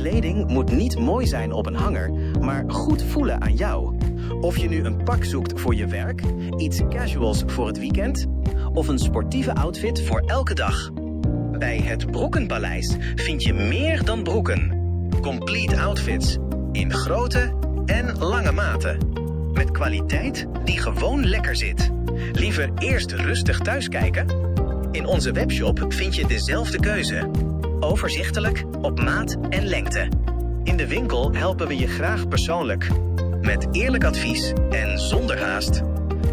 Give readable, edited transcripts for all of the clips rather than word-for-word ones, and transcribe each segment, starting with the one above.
Kleding moet niet mooi zijn op een hanger, maar goed voelen aan jou. Of je nu een pak zoekt voor je werk, iets casuals voor het weekend of een sportieve outfit voor elke dag. Bij het Broekenpaleis vind je meer dan broeken. Complete outfits in grote en lange maten. Met kwaliteit die gewoon lekker zit. Liever eerst rustig thuiskijken? In onze webshop vind je dezelfde keuze. Overzichtelijk, op maat en lengte. In de winkel helpen we je graag persoonlijk. Met eerlijk advies en zonder haast.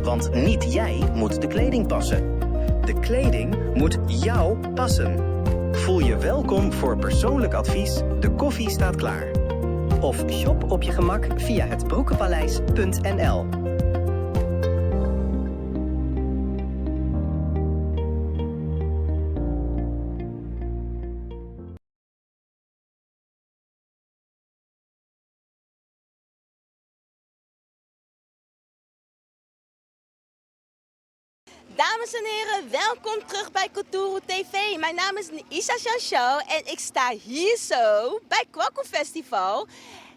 Want niet jij moet de kleding passen. De kleding moet jou passen. Voel je welkom voor persoonlijk advies. De koffie staat klaar. Of shop op je gemak via hetbroekenpaleis.nl. Dames en heren, welkom terug bij Kulturu TV. Mijn naam is Isa Chanchou en ik sta hier zo bij Kwaku Festival.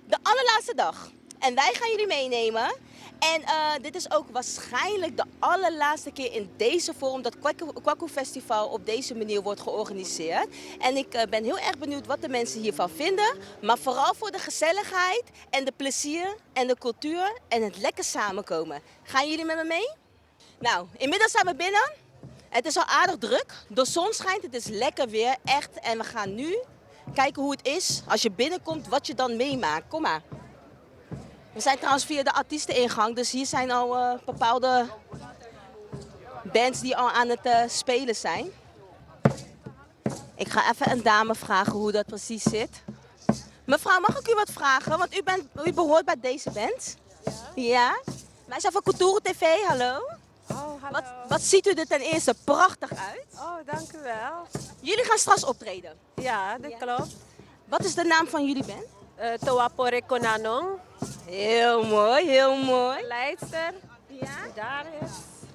De allerlaatste dag. En wij gaan jullie meenemen. En dit is ook waarschijnlijk de allerlaatste keer in deze vorm dat Kwaku Festival op deze manier wordt georganiseerd. En ik ben heel erg benieuwd wat de mensen hiervan vinden. Maar vooral voor de gezelligheid en de plezier en de cultuur en het lekker samenkomen. Gaan jullie met me mee? Nou, inmiddels zijn we binnen. Het is al aardig druk. De zon schijnt, het is lekker weer, echt. En we gaan nu kijken hoe het is als je binnenkomt, wat je dan meemaakt. Kom maar. We zijn trouwens via de artiesteningang, dus hier zijn al bepaalde bands die al aan het spelen zijn. Ik ga even een dame vragen hoe dat precies zit. Mevrouw, mag ik u wat vragen? Want u behoort bij deze band. Ja? Wij zijn van Kulturu TV, hallo. Oh, hallo. Wat ziet u er ten eerste prachtig uit? Oh, dank u wel. Jullie gaan straks optreden. Ja, dat klopt. Wat is de naam van jullie band? Toapore Konanong. Heel mooi, heel mooi. Leidster. Ja? Daar is.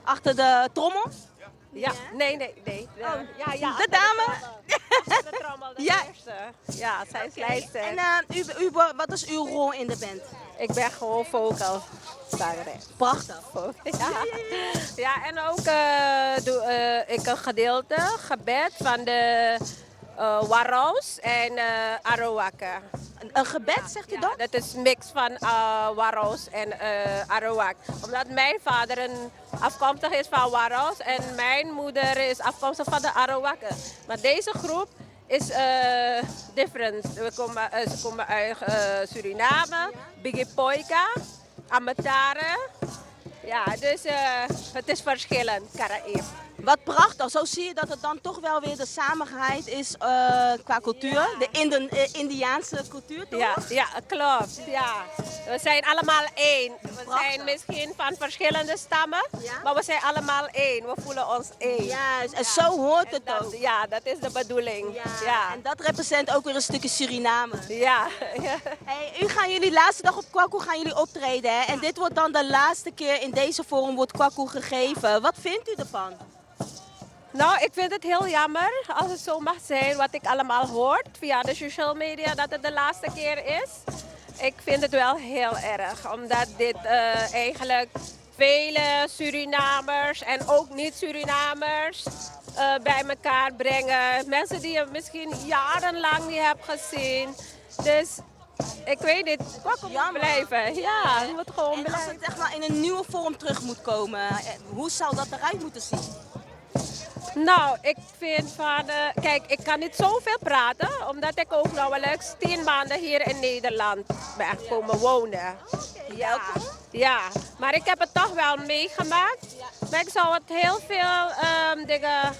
Achter de trommel? Ja, nee. Ja, De dame? Achter de trommel, de Ja. eerste. Ja, zij is leidster. En wat is uw rol in de band? Ik ben gewoon vocal zangeres. Prachtig. Ja. Ja, en ook doe ik een gedeelte, gebed van de Waraus en Arawaka. Een gebed, zegt u Ja, dan? dat is een mix van Waraus en Arawak. Omdat mijn vader afkomstig is van Waraus en mijn moeder is afkomstig van de Arawakken. Maar deze groep is different. Ze komen uit Suriname, Bigipoika, Amatare. Ja, dus het is verschillend, Caraïb. Wat prachtig. Zo zie je dat het dan toch wel weer de samenheid is qua cultuur. Ja. De Indiaanse cultuur, toch? Ja, klopt. Ja. We zijn allemaal één. We Prachtig. zijn misschien van verschillende stammen, Ja. maar we zijn allemaal één. We voelen ons één. Juist, en zo hoort het ook. Ja, dat is de bedoeling. Ja. Ja. En dat representeert ook weer een stukje Suriname. Ja. Hey, gaan jullie laatste dag op Kwaku gaan jullie optreden, hè? En dit wordt dan de laatste keer in deze vorm wordt Kwaku gegeven. Wat vindt u ervan? Nou, ik vind het heel jammer als het zo mag zijn wat ik allemaal hoor via de social media dat het de laatste keer is. Ik vind het wel heel erg, omdat dit eigenlijk vele Surinamers en ook niet-Surinamers bij elkaar brengen. Mensen die je misschien jarenlang niet hebt gezien. Dus ik weet niet, Kwaku moet Jammer. blijven. Ja, het moet gewoon En als blijven. het echt maar in een nieuwe vorm terug moet komen, hoe zou dat eruit moeten zien? Nou, ik vind van, kijk, ik kan niet zoveel praten, omdat ik ook nauwelijks 10 maanden hier in Nederland ben komen wonen. Ja, ja, maar ik heb het toch wel meegemaakt. Maar ik zou het heel veel dingen,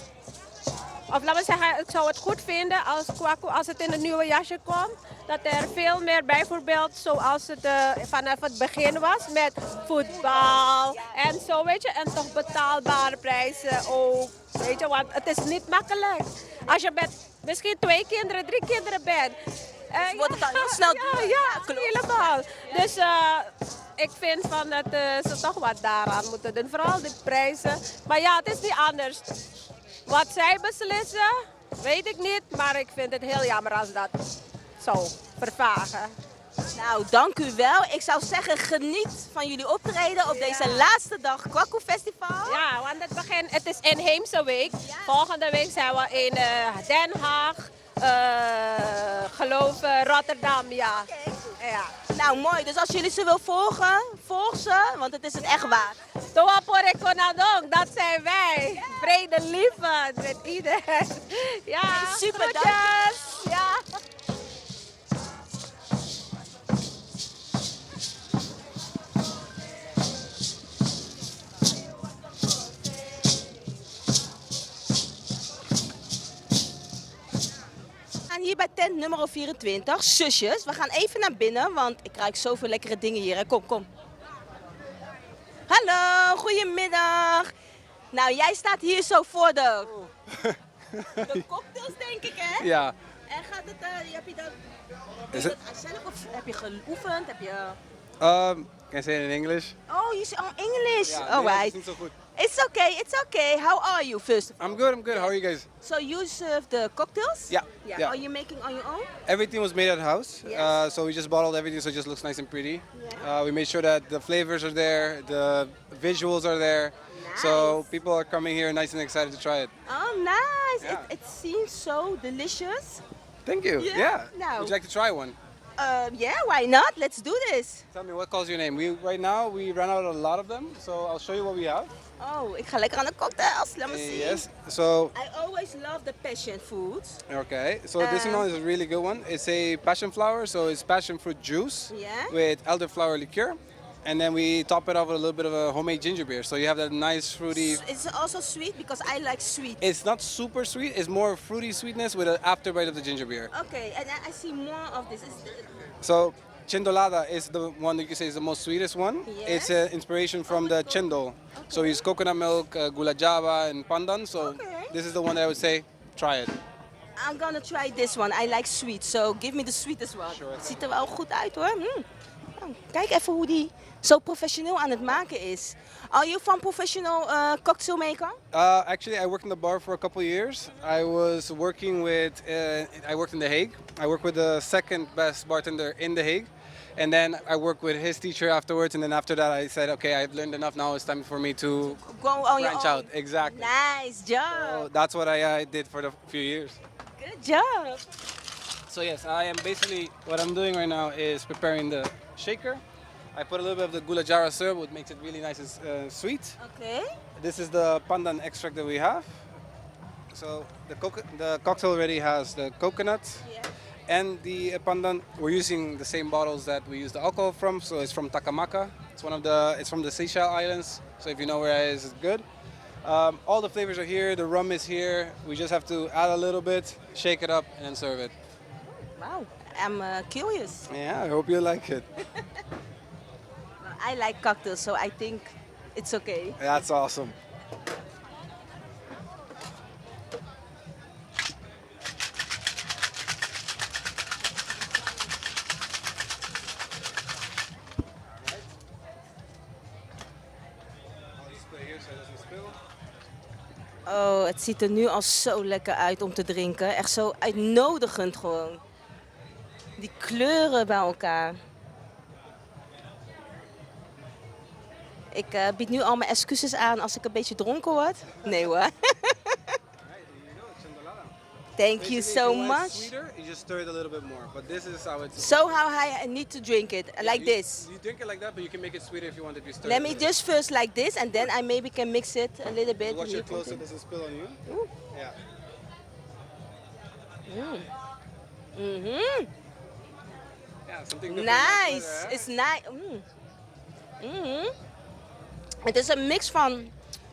of laten we zeggen, ik zou het goed vinden als Kwaku, als het in een nieuwe jasje komt. Dat er veel meer bijvoorbeeld zoals het vanaf het begin was met voetbal en zo, weet je. En toch betaalbare prijzen ook, weet je. Want het is niet makkelijk. Als je met misschien 2 kinderen, 3 kinderen bent. Wordt het dan heel snel duur? Ja, helemaal. Dus ik vind van dat ze toch wat daaraan moeten doen. Vooral de prijzen. Maar ja, het is niet anders. Wat zij beslissen, weet ik niet. Maar ik vind het heel jammer als dat. zou vervagen. Nou, dank u wel. Ik zou zeggen, geniet van jullie optreden op deze laatste dag Kwaku Festival. Ja, want het is inheemse week. Volgende week zijn we in Den Haag, geloof Rotterdam, ja. Ja. Nou, mooi. Dus als jullie ze wil volgen, volg ze, want het is het echt waard. Toa Pore Konadong, dat zijn wij. Vrede liefde met iedereen. Ja, Super, groetjes. Ja. We staan hier bij tent nummer 24, Zusjes. We gaan even naar binnen, want ik ruik zoveel lekkere dingen hier. Hè. Kom, kom. Hallo, goedemiddag. Nou, jij staat hier zo voor de cocktails, denk ik, hè? Ja. En gaat het, heb je dat, Is doe it- je dat zelf of heb je geoefend? Heb je... Can I say it in English? Oh, you say English. Ja, All Nederlands is right. niet zo goed. It's okay. How are you first? I'm good. How are you guys? So you serve the cocktails? Yeah, Yeah. yeah. Are you making on your own? Everything was made at house, Yes. so we just bottled everything so it just looks nice and pretty. We made sure that the flavors are there, the visuals are there, so Nice. people are coming here nice and excited to try it. Oh, nice. Yeah. It seems so delicious. Thank you. Yeah, no. Would you like to try one? Yeah, why not? Let's do this. Tell me what calls your name. Right now we ran out a lot of them, so I'll show you what we have. Oh, ik ga lekker aan de cocktails. Let me see. Yes. So I always love the passion fruits. okay. So this one is a really good one. It's a passion flower, so it's passion fruit juice Yeah. with elderflower liqueur. And then we top it off with a little bit of a homemade ginger beer. So you have that nice fruity. It's also sweet because I like sweet. It's not super sweet. It's more fruity sweetness with an afterbite of the ginger beer. Okay, and I see more of this. So Chindolada is the one that you can say is the most sweetest one. Yes. It's an inspiration from the Chindol. So we use coconut milk, gula java, and pandan. So Okay. this is the one that I would say try it. I'm gonna try this one. I like sweet, so give me the sweetest one. Sure. Het ziet er wel goed uit hoor. Oh, kijk even hoe die zo professioneel aan het maken is. Are you from professional cocktail maker? Actually, I worked in the bar for a couple years. I was working with, I worked in The Hague. I worked with the second best bartender in The Hague. And then I worked with his teacher afterwards. And then after that, I said, okay, I've learned enough. Now it's time for me to Go on your branch own. out. Exactly. Nice job. So that's what I did for the few years. Good job. So yes, I am basically, what I'm doing right now is preparing the shaker. I put a little bit of the gula jara syrup, which makes it really nice and sweet. Okay. This is the pandan extract that we have. So the cocktail already has the coconut Yeah. and the pandan. We're using the same bottles that we use the alcohol from. So it's from Takamaka. It's from the Seychelles Islands. So if you know where it is, it's good. All the flavors are here. The rum is here. We just have to add a little bit, shake it up, and then serve it. Wow. I'm curious. Yeah, I hope you like it. I like cocktails, so I think it's okay. That's awesome. Oh, het ziet er nu al zo lekker uit om te drinken. Echt zo uitnodigend gewoon. Die kleuren bij elkaar. Ik bied nu al mijn excuses aan als ik een beetje dronken word. Nee hoor. Thank you so much. Sweeter, you just stir it a little bit more. But this is how it's. So how I need to drink it, like you, this. You drink it like that, but you can make it sweeter if you want if you stir Let it. me just first like this and then I maybe can mix it a little bit. Watch and it you close, it can- doesn't spill on you. Ooh. Yeah. Mhm. Yeah, something different. Nice. Better, It's nice. Het is een mix van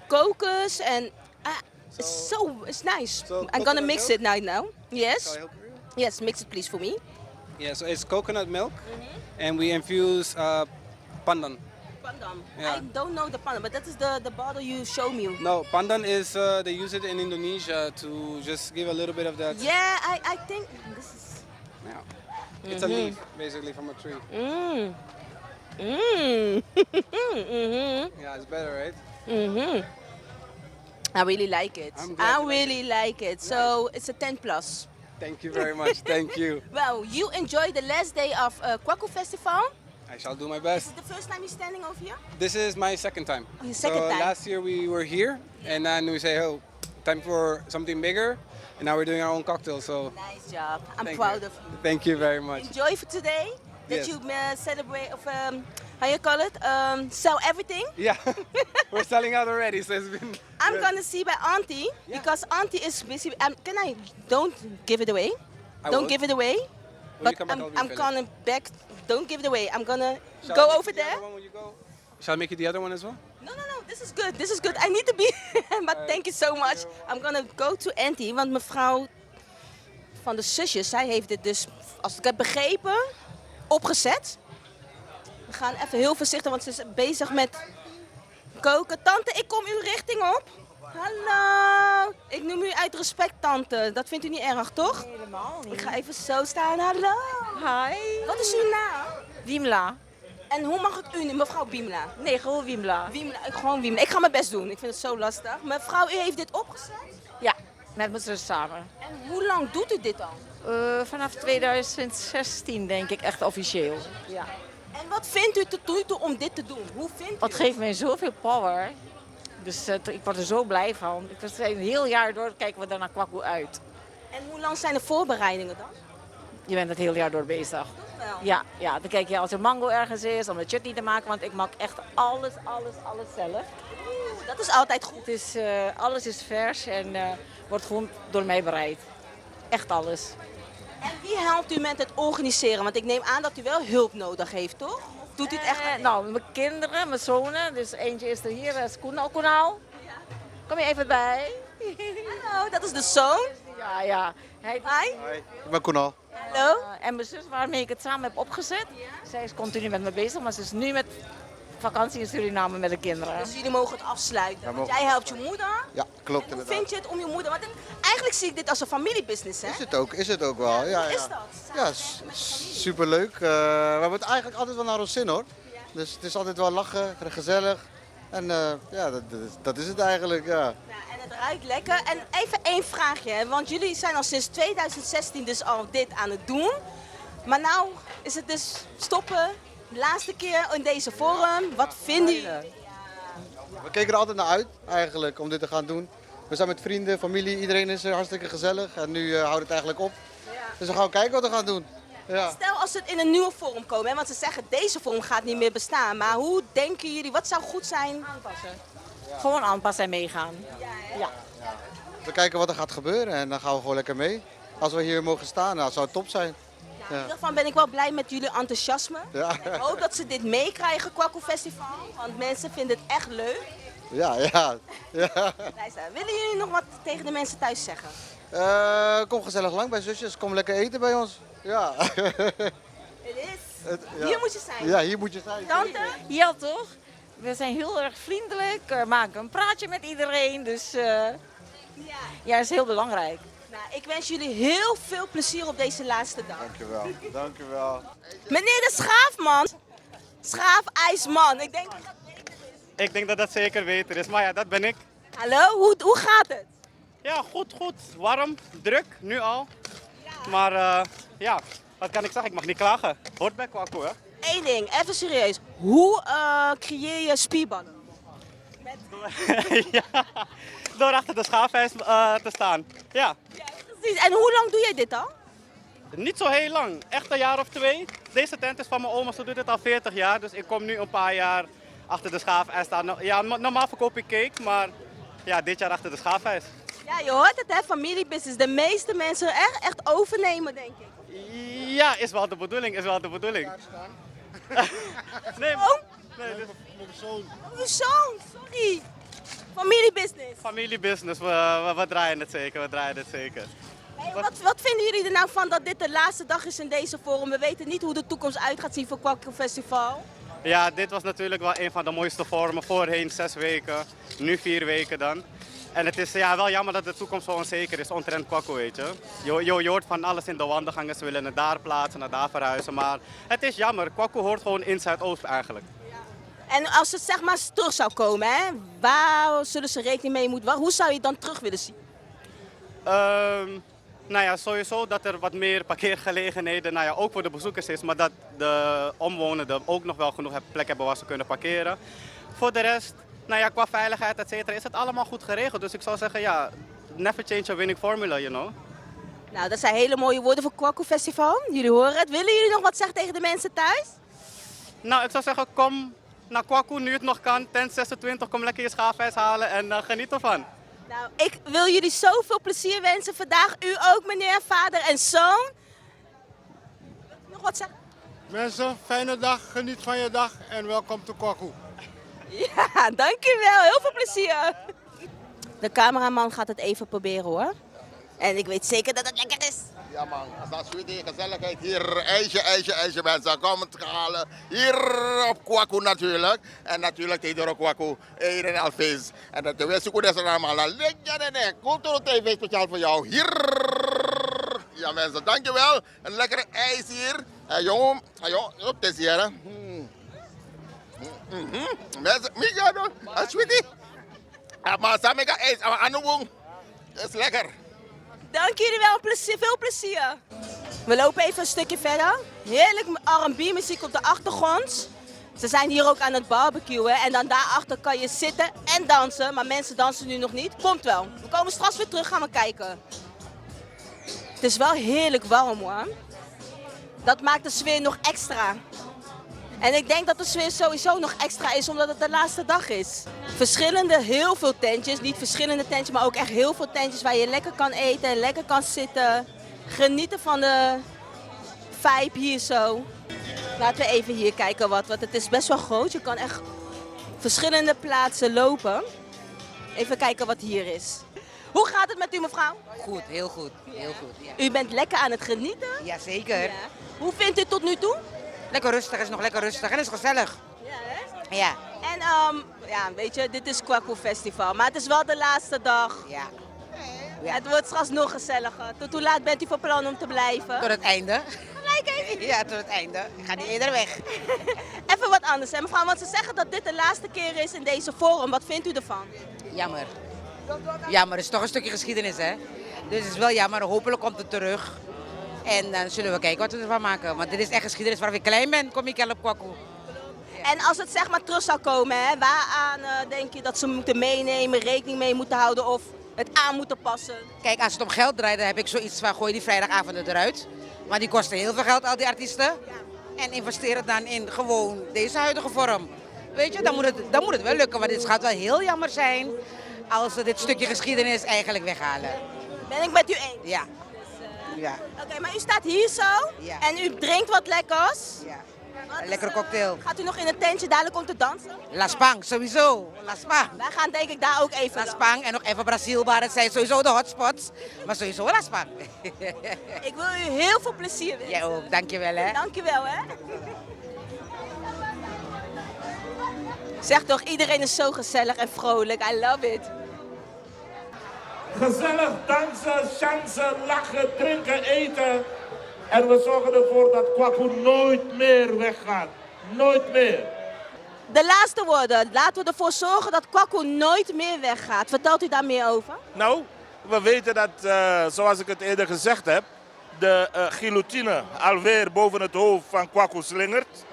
kokos en it's nice. So I'm gonna coconut mix milk? it now. Shall Yes. I help you? Yes, mix it please for me. Yeah, so it's coconut milk, and we infuse pandan. Pandan. Yeah. I don't know the pandan, but that is the bottle you show me. No, pandan is they use it in Indonesia to just give a little bit of that. Yeah, I think this is. Yeah. It's a leaf basically from a tree. Mm. Yeah, it's better, right? I really like it. I'm glad I you like really like it. So it's a 10 plus. Thank you very much. Thank you. Well, you enjoy the last day of Kwaku Festival. I shall do my Is best. it the first time you're standing over here? This is my second time. Oh, your second time. Last year we were here, and then we say, oh, time for something bigger, and now we're doing our own cocktail. So Nice job. I'm thank proud you. of you. Thank you very much. Enjoy for today. That Yes. you celebrate of how you call it? Sell everything. Yeah, we're selling out already, so it's been. I'm good. gonna see by Auntie because Auntie is busy. Can I? Don't give it away. I Don't won't. give it away. When you come back, I'll I'm refill it. gonna back. Don't give it away. I'm gonna Shall I go make over you the there. other one when you go? Shall I make you the other one as well? No. This is good. This is good. I need to be. But thank you so much. I'm gonna go to Auntie, want mevrouw van de zusjes, zij heeft dit dus, als ik heb begrepen, opgezet. We gaan even heel voorzichtig, want ze is bezig met koken. Tante, ik kom uw richting op. Hallo. Ik noem u uit respect, tante. Dat vindt u niet erg, toch? Helemaal Ik niet. ga even zo staan. Hallo. Hi. Wat is uw naam? Wimla. En hoe mag ik u noemen? Mevrouw Bimla. Nee, gewoon Wimla. Wimla, gewoon Wimla. Ik ga mijn best doen. Ik vind het zo lastig. Mevrouw, u heeft dit opgezet? Ja, met mijn zus samen. En hoe lang doet u dit al? Vanaf 2016 denk ik echt officieel. Ja. En wat vindt u tot nu toe om dit te doen? Hoe vindt u Het geeft mij zoveel power. Dus ik word er zo blij van. Ik was een heel jaar door kijken we daar naar Kwaku uit. En hoe lang zijn de voorbereidingen dan? Je bent het hele jaar door bezig. Wel. Ja, dan kijk je als er mango ergens is om een chutney te maken. Want ik maak echt alles zelf. Dat is altijd goed. Het is, alles is vers en wordt gewoon door mij bereid. Echt alles. En wie helpt u met het organiseren? Want ik neem aan dat u wel hulp nodig heeft, toch? Of doet u het echt alleen? Nou, mijn kinderen, mijn zonen. Dus eentje is er hier, is Koenal. Kom je even bij? Hallo, dat is de zoon. Ja. Hij, Hi. Ik ben Koenal. Hallo. en mijn zus waarmee ik het samen heb opgezet. Zij is continu met me bezig, maar ze is nu met vakantie in Suriname met de kinderen. Dus jullie mogen het afsluiten. Want mogen jij helpt je moeder. Ja, klopt En hoe inderdaad. vind je het om je moeder? Want eigenlijk zie ik dit als een familiebusiness, hè? Is het ook wel. Ja, Hoe ja. is dat? Ja, superleuk. We hebben het eigenlijk altijd wel naar ons zin hoor. Dus het is altijd wel lachen, gezellig. En ja, dat is het eigenlijk, ja. Ja, en het ruikt lekker. En even één vraagje, hè, want jullie zijn al sinds 2016 dus al dit aan het doen. Maar nou is het dus stoppen, de laatste keer in deze vorm. Wat vinden jullie? We keken er altijd naar uit eigenlijk om dit te gaan doen. We zijn met vrienden, familie, iedereen is hartstikke gezellig. En nu houdt het eigenlijk op. Dus we gaan kijken wat we gaan doen. Ja. Stel als het in een nieuwe vorm komt, hè, want ze zeggen deze vorm gaat niet meer bestaan. Maar hoe denken jullie, wat zou goed zijn? Aanpassen. Gewoon aanpassen en meegaan. Ja. We kijken wat er gaat gebeuren en dan gaan we gewoon lekker mee. Als we hier mogen staan, nou, zou het top zijn. In ieder geval ben ik wel blij met jullie enthousiasme. Ja. Ik hoop dat ze dit meekrijgen, Kwaku Festival. Want mensen vinden het echt leuk. Ja. Luister, willen jullie nog wat tegen de mensen thuis zeggen? Kom gezellig lang bij zusjes, kom lekker eten bij ons. Ja. Het is. Ja. Hier moet je zijn. Ja, hier moet je zijn. Tante? Ja, toch? We zijn heel erg vriendelijk, maken een praatje met iedereen. Dus Ja. ja, is heel belangrijk. Nou, ik wens jullie heel veel plezier op deze laatste dag. Dankjewel. Meneer de Schaafman. Schaafijsman. Ik denk dat dat zeker beter is, maar ja, dat ben ik. Hallo, hoe gaat het? Ja, goed. Warm, druk, nu al. Maar ja, wat kan ik zeggen? Ik mag niet klagen. Hoort bij Kwaku, hè? Eén ding, even serieus. Hoe creëer je spierballen? Ja, door achter de schaafijs te staan. Ja, Precies. En hoe lang doe jij dit al? niet zo heel lang. Echt een jaar of 2. Deze tent is van mijn oma, ze doet dit al 40 jaar. Dus ik kom nu een paar jaar achter de schaafijs staan. Ja, normaal verkoop ik cake, maar ja, dit jaar achter de schaafijs. Ja, je hoort het hè, familiebusiness. De meeste mensen echt overnemen, denk ik. Ja, is wel de bedoeling. Nee, Oh, nee, dit uw zoon, sorry. Familiebusiness. familiebusiness, we draaien het zeker. Hey, wat vinden jullie er nou van dat dit de laatste dag is in deze vorm? We weten niet hoe de toekomst uit gaat zien voor Kwaku Festival. Ja, dit was natuurlijk wel een van de mooiste vormen. Voorheen 6 weken, nu 4 weken dan. En het is ja, wel jammer dat de toekomst zo onzeker is omtrent Kwaku, weet je. Je hoort van alles in de wandelgangen, ze willen het daar plaatsen, naar daar verhuizen. Maar het is jammer, Kwaku hoort gewoon in Zuidoost eigenlijk. En als het zeg maar terug zou komen, hè, waar zullen ze rekening mee moeten? Hoe zou je het dan terug willen zien? Nou ja, sowieso dat er wat meer parkeergelegenheden, nou ja, ook voor de bezoekers is, maar dat de omwonenden ook nog wel genoeg plek hebben waar ze kunnen parkeren. Voor de rest, nou ja, qua veiligheid, et cetera, is het allemaal goed geregeld. Dus ik zou zeggen, ja, never change a winning formula, you know. Nou, dat zijn hele mooie woorden voor Kwaku Festival. Jullie horen het. Willen jullie nog wat zeggen tegen de mensen thuis? Nou, ik zou zeggen, kom naar Kwaku nu het nog kan. Tent 26, kom lekker je schaafijs halen en geniet ervan. Nou, ik wil jullie zoveel plezier wensen vandaag. U ook, meneer, vader en zoon. Nog wat zeggen? Mensen, fijne dag, geniet van je dag en welkom to Kwaku. Ja, dankjewel. Heel veel plezier. De cameraman gaat het even proberen, hoor. En ik weet zeker dat het lekker is. Ja man, dat is weer gezelligheid hier. IJsje mensen, kom het halen. Hier op Kwaku natuurlijk. En natuurlijk tegen Kwaku, Eden Alves. En dat de Westen goed is er allemaal. Cultural TV speciaal voor jou. Hier. Ja mensen, dankjewel. Een lekkere ijs hier. Jongen, op het is hier hè. Mensen, Mika doen, sweetie. Maar samen met ijs, aan dat is lekker. Dank jullie wel, veel plezier. We lopen even een stukje verder. Heerlijk R&B muziek op de achtergrond. Ze zijn hier ook aan het barbecuen en dan daarachter kan je zitten en dansen. Maar mensen dansen nu nog niet. Komt wel. We komen straks weer terug, gaan we kijken. Het is wel heerlijk warm, hoor. Dat maakt de sfeer nog extra. En ik denk dat de sfeer sowieso nog extra is omdat het de laatste dag is. Heel veel tentjes. Niet verschillende tentjes, maar ook echt heel veel tentjes waar je lekker kan eten, lekker kan zitten. Genieten van de vibe hier zo. Laten we even hier kijken want het is best wel groot. Je kan echt verschillende plaatsen lopen. Even kijken wat hier is. Hoe gaat het met u, mevrouw? Goed, heel goed. Heel goed ja. U bent lekker aan het genieten? Jazeker. Ja. Hoe vindt u het tot nu toe? Lekker rustig, is nog lekker rustig en is gezellig. Ja, hè? Ja. En ja, weet je, dit is Kwaku Festival, maar het is wel de laatste dag. Ja. Het wordt straks nog gezelliger. Tot hoe laat bent u van plan om te blijven? Tot het einde. Gelijk even. Ja, tot het einde. Ik ga niet eerder weg. Even wat anders, hè, mevrouw, want ze zeggen dat dit de laatste keer is in deze forum. Wat vindt u ervan? Jammer. Jammer, het is toch een stukje geschiedenis, hè. Dus het is wel jammer, hopelijk komt het terug. En dan zullen we kijken wat we ervan maken. Want dit is echt geschiedenis waar ik klein ben, kom ik op Kwaku. En als het zeg maar terug zou komen, hè, waaraan denk je dat ze moeten meenemen, rekening mee moeten houden of het aan moeten passen? Kijk, als het om geld draait, dan heb ik zoiets van gooi die vrijdagavonden eruit. Want die kosten heel veel geld, al die artiesten. En investeer het dan in gewoon deze huidige vorm. Weet je, dan moet het wel lukken. Want het gaat wel heel jammer zijn als ze dit stukje geschiedenis eigenlijk weghalen. Ben ik met u eens? Ja. Ja. Oké, maar u staat hier zo en u drinkt wat lekkers. Ja. Een lekkere cocktail. Gaat u nog in een tentje dadelijk om te dansen? La Spang, sowieso. La Spang. Wij gaan denk ik daar ook even La Spang en nog even Brazilbar. Het zijn sowieso de hotspots. Maar sowieso La Spang. Ik wil u heel veel plezier wensen. Jij ook, dankjewel hè. Dankjewel hè. Zeg toch, iedereen is zo gezellig en vrolijk. I love it. Gezellig dansen, chansen, lachen, drinken, eten. En we zorgen ervoor dat Kwaku nooit meer weggaat. Nooit meer. De laatste woorden. Laten we ervoor zorgen dat Kwaku nooit meer weggaat. Vertelt u daar meer over? Nou, we weten dat, zoals ik het eerder gezegd heb, de guillotine alweer boven het hoofd van Kwaku slingert.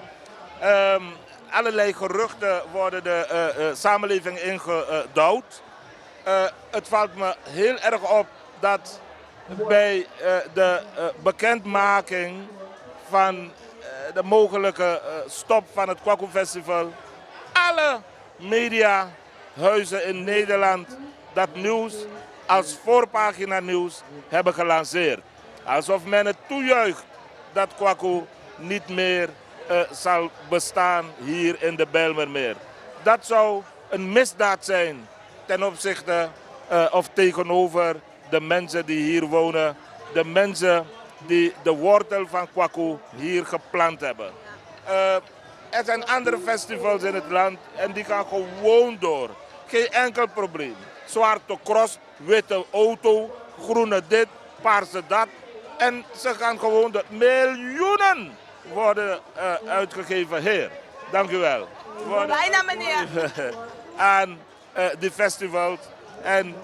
Allerlei geruchten worden de samenleving ingedouwd. Het valt me heel erg op dat bij de bekendmaking van de mogelijke stop van het Kwaku Festival alle mediahuizen in Nederland dat nieuws als voorpagina nieuws hebben gelanceerd. Alsof men het toejuicht dat Kwaku niet meer zal bestaan hier in de Bijlmermeer. Dat zou een misdaad zijn ten opzichte of tegenover de mensen die hier wonen. De mensen die de wortel van Kwaku hier geplant hebben. Er zijn andere festivals in het land en die gaan gewoon door. Geen enkel probleem. Zwarte cross, witte auto, groene dit, paarse dat. En ze gaan gewoon de miljoenen worden uitgegeven. Heer, dank u wel. Bijna meneer. Aan die festivals. En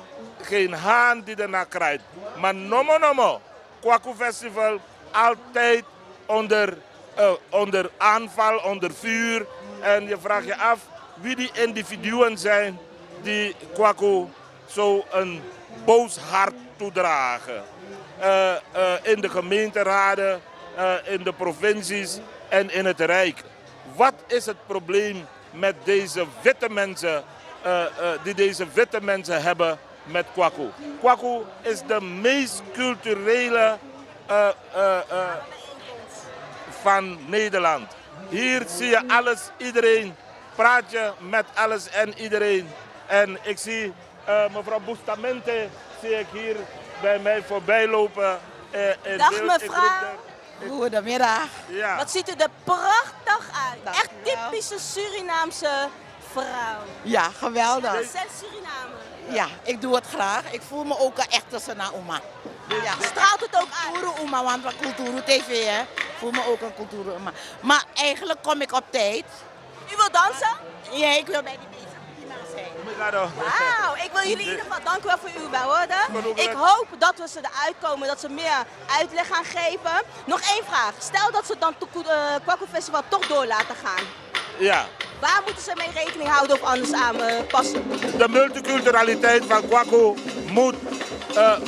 geen haan die ernaar krijgt. Maar nomo. Kwaku Festival altijd onder aanval, onder vuur. En je vraagt je af wie die individuen zijn die Kwaku zo een boos hart toedragen. In de gemeenteraden, in de provincies en in het Rijk. Wat is het probleem met deze witte mensen, die deze witte mensen hebben met Kwaku? Kwaku is de meest culturele van Nederland. Hier zie je alles, iedereen, praat je met alles en iedereen. En ik zie mevrouw Bustamante, zie ik hier bij mij voorbij lopen. Dag mevrouw. Goedemiddag. Ja. Wat ziet u er prachtig uit. Echt typische Surinaamse vrouw. Ja, geweldig. Accent Suriname. Ja, ik doe het graag. Ik voel me ook een echte Sana-Uma. Ja. Straalt het ook uit? Cultuur-Uma, want we Cultuur TV, hè. Ik voel me ook een Cultuur-Uma. Maar eigenlijk kom ik op tijd. U wilt dansen? Ja, ik wil bij die bezig zijn. Wauw, ik wil jullie in ieder geval danken wel voor uw woorden. Ik hoop dat we ze eruit komen, dat ze meer uitleg gaan geven. Nog één vraag. Stel dat ze dan het Kwaku Festival toch door laten gaan. Ja. Waar moeten ze mee rekening houden of anders aanpassen? De multiculturaliteit van Kwaku moet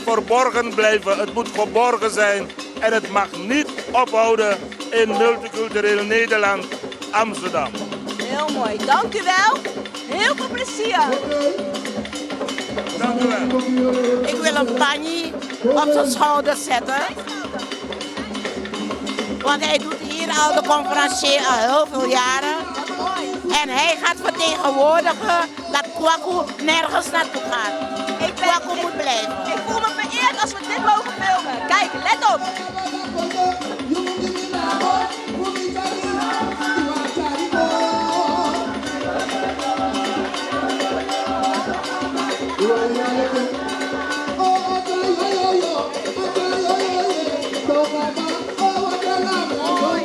verborgen blijven. Het moet geborgen zijn. En het mag niet ophouden in multicultureel Nederland, Amsterdam. Heel mooi, dank u wel. Heel veel plezier. Dank u wel. Ik wil een panje op zijn schouder zetten. Want hij doet hier al de conferentie al heel veel jaren. En hij gaat vertegenwoordigen dat Kwaku nergens naartoe gaat. Kwaku moet blijven. Ik voel me vereerd als we dit mogen filmen. Kijk, let op.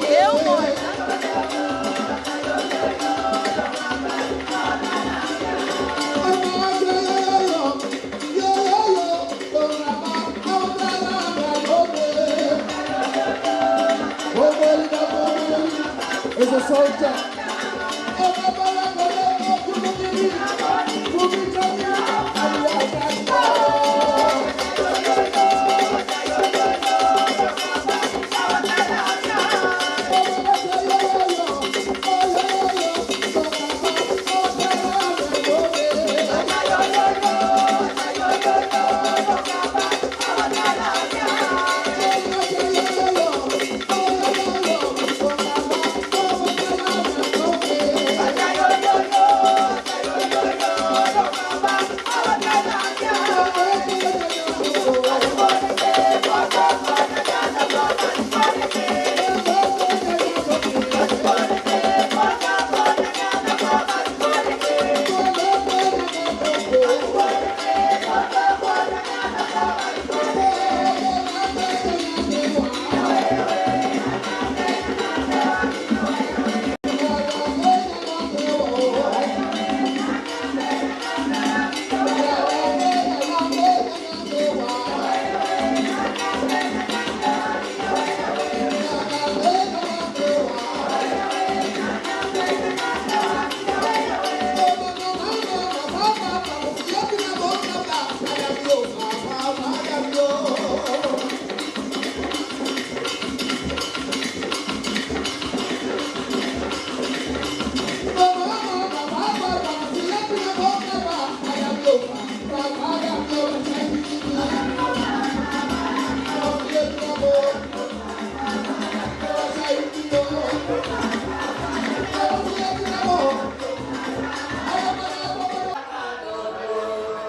Heel mooi. Is a soldier.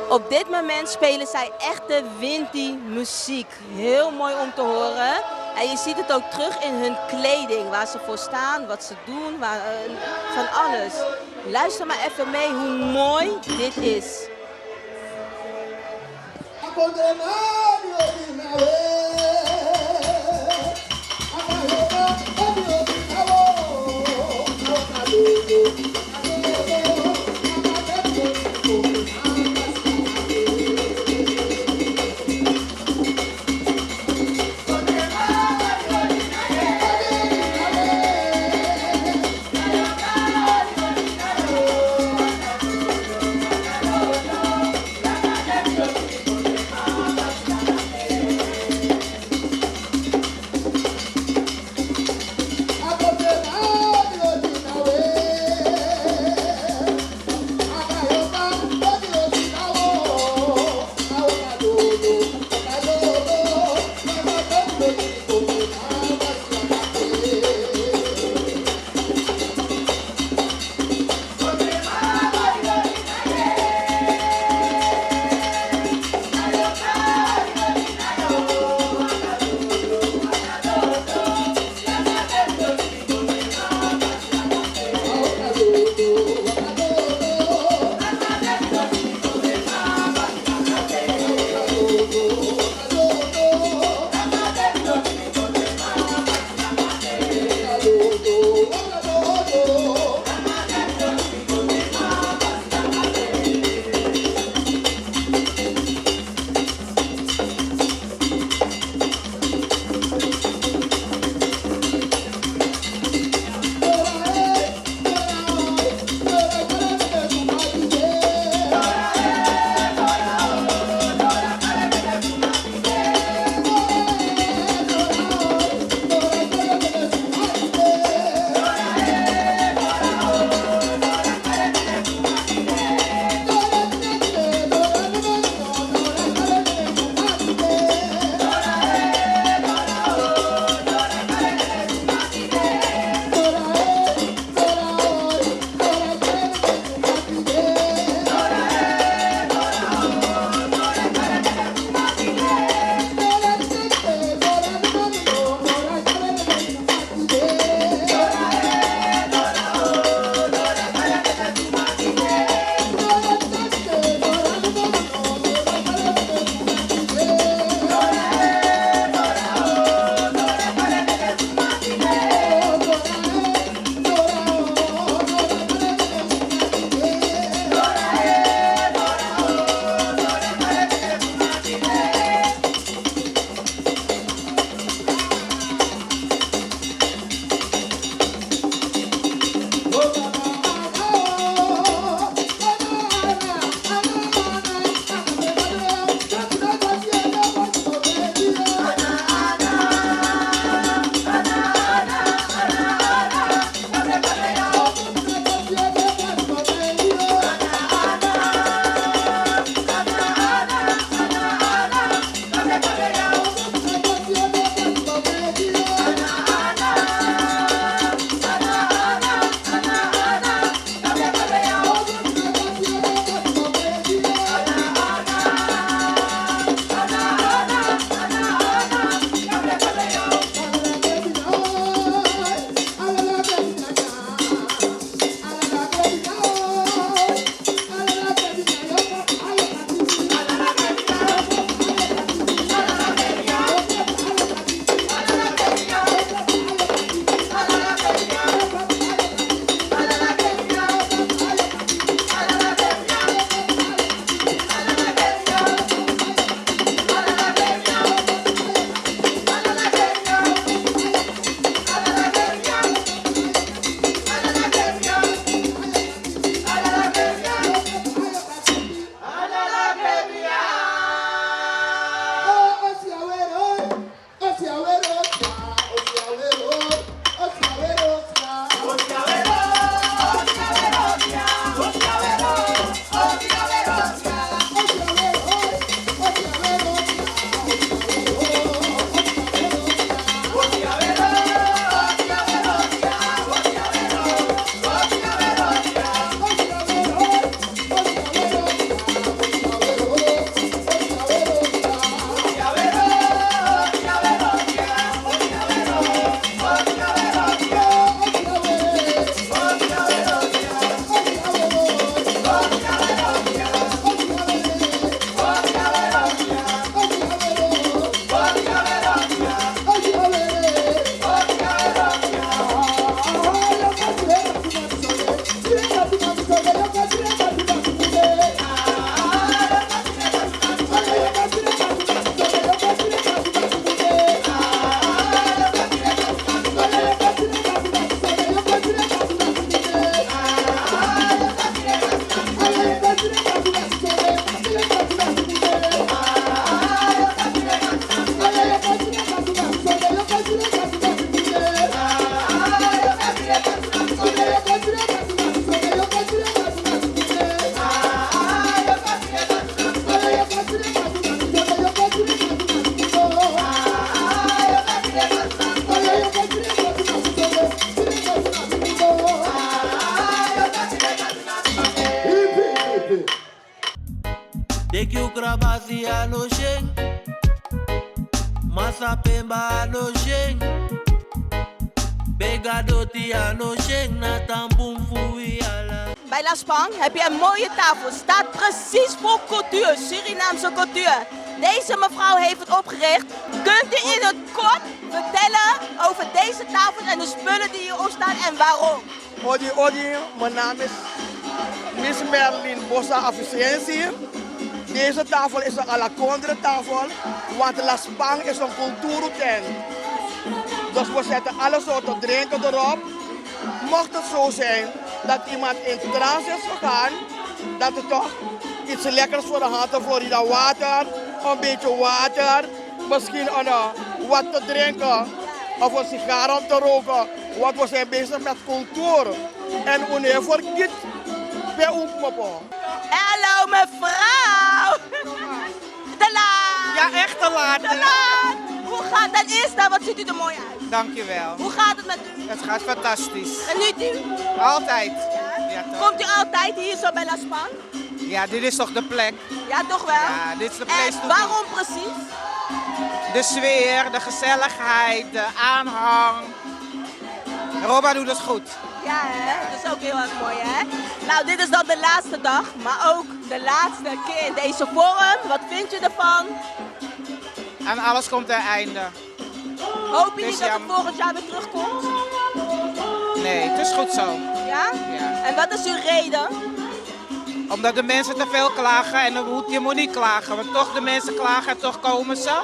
Op dit moment spelen zij echte Winti muziek. Heel mooi om te horen. En je ziet het ook terug in hun kleding, waar ze voor staan, wat ze doen, van alles. Luister maar even mee hoe mooi dit is. Bossa pemba no jeng. Begadoti ano jeng na tambum fuiala. Bij La Spang heb je een mooie tafel. Staat precies voor cultuur, Surinaamse cultuur. Deze mevrouw heeft het opgericht. Kunt u in het kort vertellen over deze tafel en de spullen die hierop staan en waarom? Odi, mijn naam is Miss Merlin Bossa Afficiëntie. Deze tafel is een à la Condre tafel, want La Spang is een cultuurtent. Dus we zetten alle soorten drinken erop. Mocht het zo zijn dat iemand in trance is gegaan, dat er toch iets lekkers voor de hand heeft, Florida water, een beetje water, misschien wat te drinken of een sigaar om te roken. Want we zijn bezig met cultuur. En wanneer vergiet, bij ons poppen. Hallo mevrouw! Te laat! Ja, echt te laat. Te laat! Hoe gaat het eerst? Wat ziet u er mooi uit? Dankjewel. Hoe gaat het met u? Het gaat fantastisch. Geniet u? Altijd. Ja, komt u altijd hier zo bij La Spang? Ja, dit is toch de plek? Ja, toch wel? Ja, dit is de place En to waarom precies? De sfeer, de gezelligheid, de aanhang. Roba doet het goed. Ja, hè? Dat is ook heel erg mooi, hè? Nou, dit is dan de laatste dag, maar ook de laatste keer in deze vorm. Wat vind je ervan? En alles komt ten einde. Hoop je niet dat het volgend jaar weer terugkomt? Nee, het is goed zo. Ja? Ja. En wat is uw reden? Omdat de mensen te veel klagen en je moet niet klagen. Want toch de mensen klagen en toch komen ze.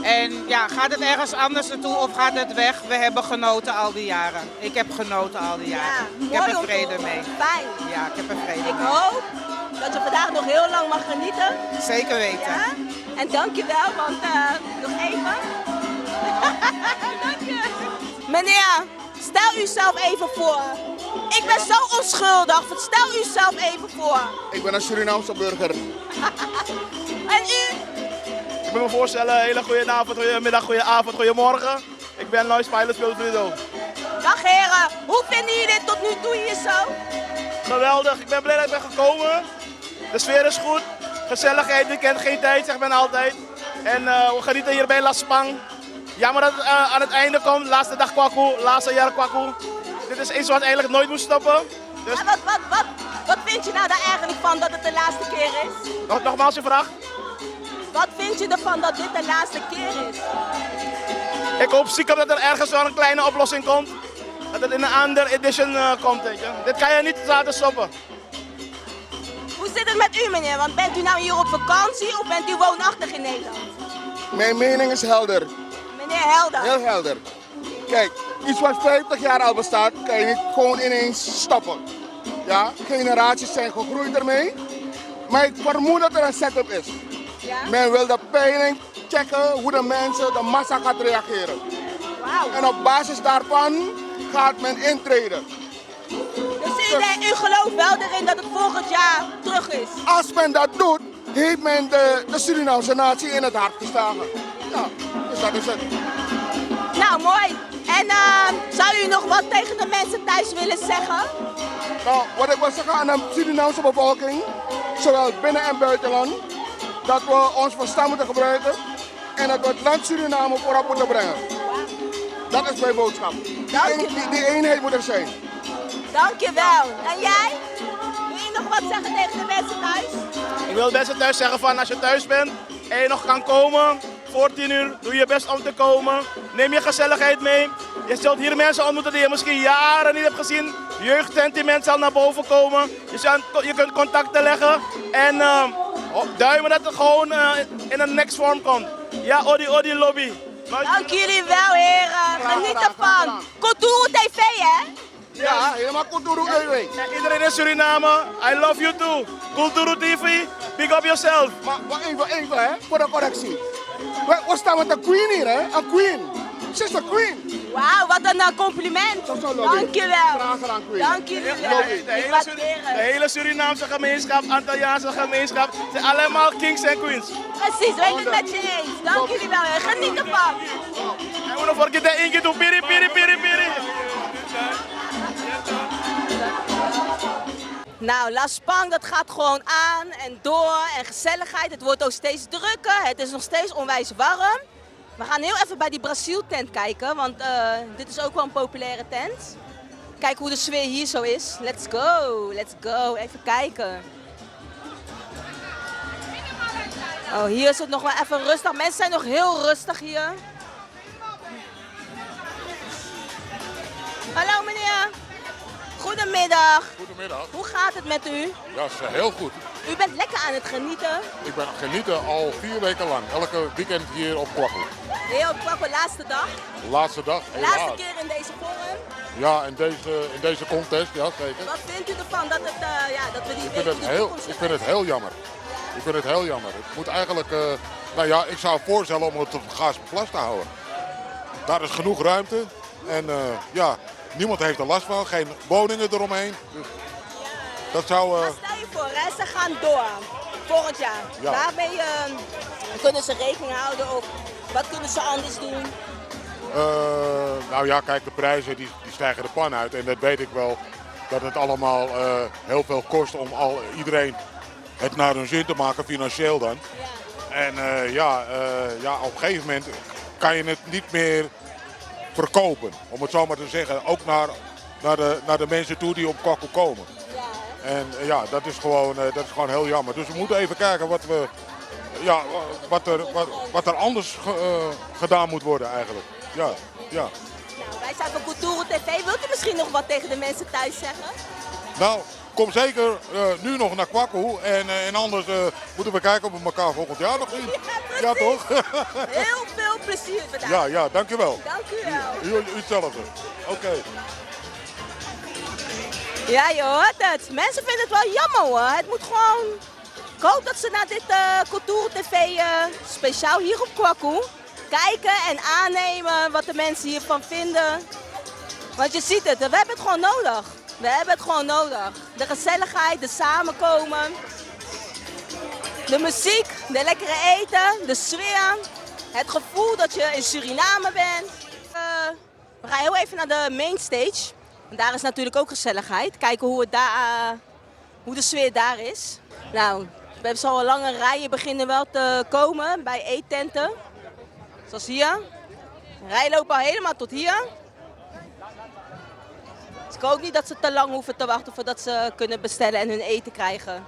En ja, gaat het ergens anders naartoe of gaat het weg? We hebben genoten al die jaren. Ik heb genoten al die jaren. Ja, ik heb er mooi vrede mee. Fijn. Ja, ik heb er vrede mee. Ik hoop dat je vandaag nog heel lang mag genieten. Zeker weten. Ja? En dank je wel, want nog even. Dank je. Meneer, stel uzelf even voor. Ik ben zo onschuldig. Stel uzelf even voor. Ik ben een Surinaamse burger. En u? Ik wil me voorstellen, hele goede avond, goede middag, goede avond, goedemorgen. Ik ben Lois Pilot Wilfrido. Dag heren, hoe vinden jullie dit tot nu toe hier zo? Geweldig, ik ben blij dat ik ben gekomen. De sfeer is goed, gezelligheid, die kent geen tijd, zegt men altijd. En we genieten hier bij La Spang. Jammer dat het aan het einde komt, laatste dag kwaku, laatste jaar kwaku. Dit is iets wat eigenlijk nooit moet stoppen. Dus... Ja, wat vind je nou daar eigenlijk van dat het de laatste keer is? Nogmaals je vraag? Wat vind je ervan dat dit de laatste keer is? Ik hoop stiekem dat er ergens wel een kleine oplossing komt. Dat het in een andere edition komt, weet je. Dit kan je niet laten stoppen. Hoe zit het met u, meneer? Want bent u nou hier op vakantie of bent u woonachtig in Nederland? Mijn mening is helder. Meneer Helder. Heel helder. Kijk, iets wat 50 jaar al bestaat, kan je niet gewoon ineens stoppen. Ja, generaties zijn gegroeid ermee. Maar ik vermoed dat er een setup is. Ja? Men wil de peiling checken hoe de mensen, de massa gaat reageren. Wauw. En op basis daarvan gaat men intreden. Dus u gelooft wel erin dat het volgend jaar terug is? Als men dat doet, heeft men de Surinaamse natie in het hart geslagen. Ja, dus dat is het. Nou, mooi. En zou u nog wat tegen de mensen thuis willen zeggen? Nou, wat ik wil zeggen aan de Surinaamse bevolking, zowel binnen- en buitenland, dat we ons verstand moeten gebruiken en dat we het land Suriname voorop moeten brengen. Dat is mijn boodschap. Die eenheid moet er zijn. Dankjewel. En jij? Wil je nog wat zeggen tegen de mensen thuis? Ik wil de mensen thuis zeggen van als je thuis bent en je nog kan komen voor 10 uur, doe je best om te komen. Neem je gezelligheid mee. Je zult hier mensen ontmoeten die je misschien jaren niet hebt gezien. Jeugdsentiment zal naar boven komen. Je kunt contacten leggen en duimen dat het gewoon in een next vorm komt. Ja, Odi lobby. Dank jullie wel, heren. Geniet ervan. Cultuur TV, hè? Ja, helemaal Cultuur TV. En iedereen in Suriname, I love you too. Cultuur TV, big up yourself. Maar even hè, voor de correctie. We staan met een queen hier, hè? Een queen. Ze is een queen. Wauw, wat een compliment. Dankjewel. Graag gedaan, queen. Dank jullie wel. De hele Surinaamse gemeenschap, Antilliaanse gemeenschap, zijn allemaal kings en queens. Precies, weet het met je eens. Dank jullie wel. Geniet ervan. En we nog vergeten één keer doen, piri, piri, piri, piri. Nou, La Spang, dat gaat gewoon aan en door en gezelligheid. Het wordt ook steeds drukker, het is nog steeds onwijs warm. We gaan heel even bij die Brazil tent kijken, want dit is ook wel een populaire tent. Kijk hoe de sfeer hier zo is. Let's go, let's go. Even kijken. Oh, hier is het nog wel even rustig. Mensen zijn nog heel rustig hier. Hallo meneer. Goedemiddag. Goedemiddag. Hoe gaat het met u? Ja, is heel goed. U bent lekker aan het genieten. Ik ben genieten al 4 weken lang. Elke weekend hier op Kwaku. Heel kwakke laatste dag. Laatste dag, Laatste helaas. keer in deze vorm. Ja, in deze contest, ja zeker. Wat vindt u ervan dat, dat we die Ik week vind in de het toekomst ik vind het heel jammer. Ik vind het heel jammer. Het moet eigenlijk, nou ja, ik zou voorstellen om het op Gaasplas te houden. Daar is genoeg ruimte en ja, niemand heeft er last van. Geen woningen eromheen. Dus dat zou... Maar stel je voor, hè, ze gaan door volgend jaar. Ja. Waarmee kunnen ze rekening houden of wat kunnen ze anders doen? Nou ja, kijk, de prijzen die stijgen de pan uit. En dat weet ik wel, dat het allemaal heel veel kost om iedereen het naar hun zin te maken, financieel dan. Ja. En ja, op een gegeven moment kan je het niet meer verkopen, om het zo maar te zeggen. Ook naar de mensen toe die op Kwaku komen. Ja. En ja, dat is gewoon heel jammer. Dus we moeten even kijken wat er anders gedaan moet worden eigenlijk. Ja, ja. Nou, wij zijn van Kulturo TV. Wilt u misschien nog wat tegen de mensen thuis zeggen? Nou, kom zeker nu nog naar Kwaku en anders moeten we kijken of we elkaar volgend jaar nog zien. Ja, toch? Heel veel plezier vandaag. Ja, dankjewel. Dank u wel. U hetzelfde. Oké. Ja, je hoort het. Mensen vinden het wel jammer hoor. Het moet gewoon... Ik hoop dat ze naar dit Kulturo TV speciaal hier op Kwaku kijken en aannemen wat de mensen hiervan vinden. Want je ziet het, we hebben het gewoon nodig. We hebben het gewoon nodig. De gezelligheid, de samenkomen, de muziek, de lekkere eten, de sfeer. Het gevoel dat je in Suriname bent. We gaan heel even naar de main stage. En daar is natuurlijk ook gezelligheid. Kijken hoe de sfeer daar is. Nou, we hebben zo al lange rijen beginnen wel te komen bij eettenten. Zoals hier. De rij lopen al helemaal tot hier. Dus ik hoop niet dat ze te lang hoeven te wachten voordat ze kunnen bestellen en hun eten krijgen.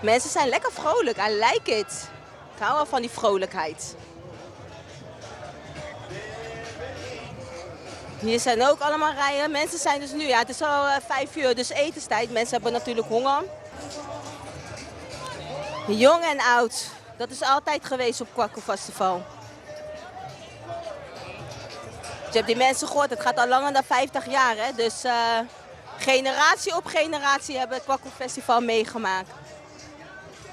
Mensen zijn lekker vrolijk. I like it. Ik hou wel van die vrolijkheid. Hier zijn ook allemaal rijen. Mensen zijn dus nu, ja, het is al 5 uur, dus etenstijd. Mensen hebben natuurlijk honger. Jong en oud. Dat is altijd geweest op Kwaku Festival. Je hebt die mensen gehoord, het gaat al langer dan 50 jaar. Hè? Dus generatie op generatie hebben het Kwaku Festival meegemaakt.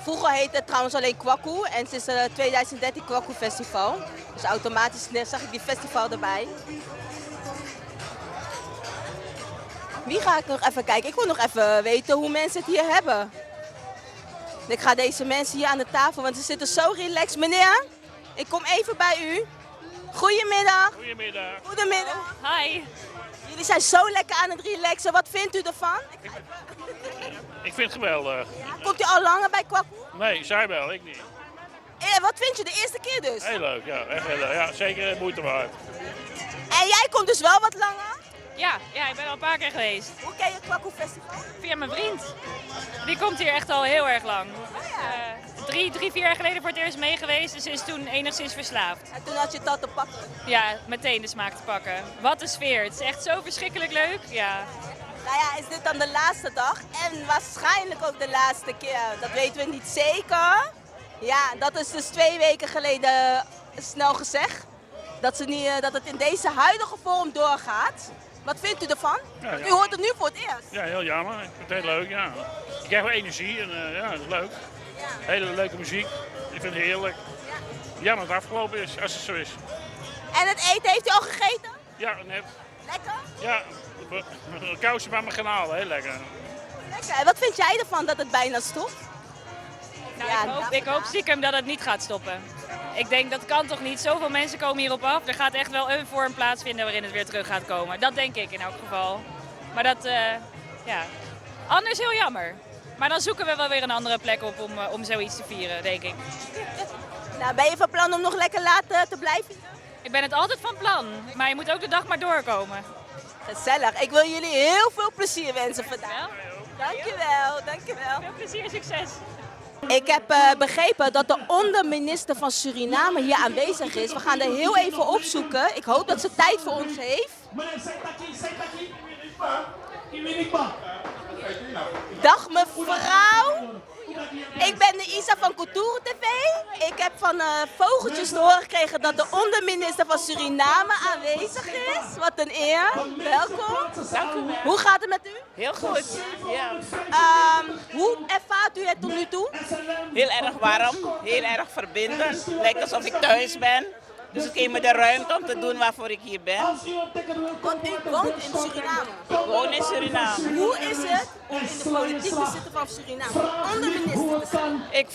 Vroeger heette het trouwens alleen Kwaku en sinds 2013 Kwaku Festival. Dus automatisch zag ik die festival erbij. Wie ga ik nog even kijken? Ik wil nog even weten hoe mensen het hier hebben. Ik ga deze mensen hier aan de tafel, want ze zitten zo relaxed. Meneer, ik kom even bij u. Goedemiddag. Goedemiddag. Goedemiddag. Hi. Jullie zijn zo lekker aan het relaxen. Wat vindt u ervan? Ik vind het geweldig. Ja, komt u al langer bij Kwaku? Nee, zij wel, ik niet. Wat vind je de eerste keer dus? Heel leuk, ja. Echt heel leuk. Ja, zeker moeite waard. En jij komt dus wel wat langer? Ja, ik ben al een paar keer geweest. Hoe ken je het Kwaku Festival? Via mijn vriend. Die komt hier echt al heel erg lang. 3-4 jaar geleden voor het eerst mee geweest, dus is toen enigszins verslaafd. En toen had je het al te pakken? Ja, meteen de smaak te pakken. Wat een sfeer. Het is echt zo verschrikkelijk leuk. Ja. Nou ja, is dit dan de laatste dag? En waarschijnlijk ook de laatste keer. Dat weten we niet zeker. Ja, dat is dus 2 weken geleden snel gezegd. Dat het in deze huidige vorm doorgaat. Wat vindt u ervan? Ja. U hoort het nu voor het eerst. Ja, heel jammer. Ik vind het heel leuk, ja. Ik krijg wel energie en ja, dat is leuk. Ja. Hele leuke muziek. Ik vind het heerlijk. Jammer dat het afgelopen is, als het zo is. En het eten, heeft u al gegeten? Ja, net. Lekker? Ja, een kousje bij mijn kanaal, heel lekker. Lekker. En wat vind jij ervan dat het bijna stopt? Nou, ik hoop stiekem dat het niet gaat stoppen. Ik denk, dat kan toch niet? Zoveel mensen komen hierop af. Er gaat echt wel een vorm plaatsvinden waarin het weer terug gaat komen. Dat denk ik in elk geval. Maar dat, ja. Anders heel jammer. Maar dan zoeken we wel weer een andere plek op om zoiets te vieren, denk ik. Nou, ben je van plan om nog lekker laat te blijven? Ik ben het altijd van plan, maar je moet ook de dag maar doorkomen. Gezellig. Ik wil jullie heel veel plezier wensen vandaag. Dankjewel, dankjewel. Veel plezier, succes. Ik heb begrepen dat de onderminister van Suriname hier aanwezig is. We gaan er heel even opzoeken. Ik hoop dat ze tijd voor ons heeft. Dag mevrouw. Ik ben de Isa van Kulturo TV. Ik heb van vogeltjes te horen gekregen dat de onderminister van Suriname aanwezig is. Wat een eer. Welkom. Dank u wel. Hoe gaat het met u? Heel goed, ja. Hoe ervaart u het tot nu toe? Heel erg warm, heel erg verbindend. Lijkt alsof ik thuis ben. Dus het geeft me de ruimte om te doen waarvoor ik hier ben. Want u woont in Suriname. Ik woon in Suriname. Hoe is het om in de politiek te zitten van Suriname? Onderminister te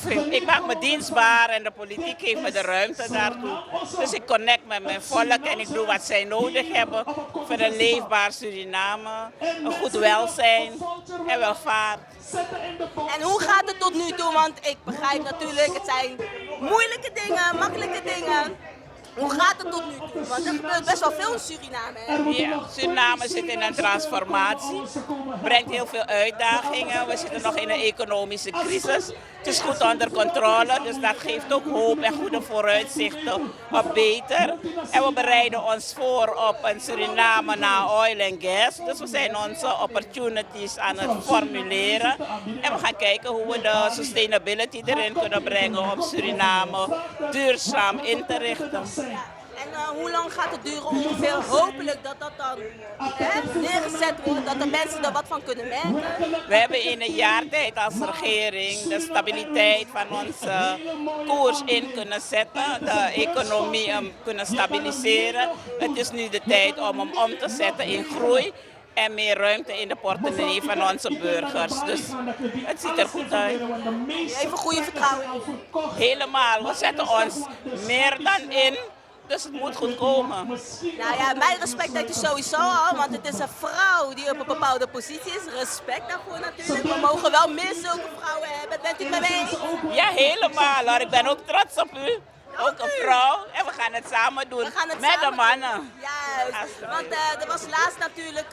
zijn? Ik maak me dienstbaar en de politiek geeft me de ruimte daartoe. Dus ik connect met mijn volk en ik doe wat zij nodig hebben voor een leefbaar Suriname, een goed welzijn en welvaart. En hoe gaat het tot nu toe? Want ik begrijp natuurlijk, het zijn moeilijke dingen, makkelijke dingen. Hoe gaat het tot nu toe? Want er gebeurt best wel veel in Suriname. Hè? Ja, Suriname zit in een transformatie, brengt heel veel uitdagingen. We zitten nog in een economische crisis. Het is goed onder controle, dus dat geeft ook hoop en goede vooruitzichten op beter. En we bereiden ons voor op een Suriname na oil en gas. Dus we zijn onze opportunities aan het formuleren. En we gaan kijken hoe we de sustainability erin kunnen brengen om Suriname duurzaam in te richten. En hoe lang gaat het duren ongeveer? Hopelijk dat dat dan neergezet wordt, dat de mensen er wat van kunnen merken. We hebben in een jaar tijd als regering de stabiliteit van onze koers in kunnen zetten, de economie kunnen stabiliseren. Het is nu de tijd om hem om te zetten in groei en meer ruimte in de portemonnee van onze burgers. Dus het ziet er goed uit. Even goede vertrouwen in. Helemaal, we zetten ons meer dan in. Dus het moet goed komen. Nou ja, mijn respect heeft u sowieso al, want het is een vrouw die op een bepaalde positie is. Respect daarvoor natuurlijk. We mogen wel meer zulke vrouwen hebben. Bent u het met mij eens? Ja, helemaal hoor. Ik ben ook trots op u. Ook een vrouw. En we gaan het samen doen. Met de mannen. Juist. Want er was laatst natuurlijk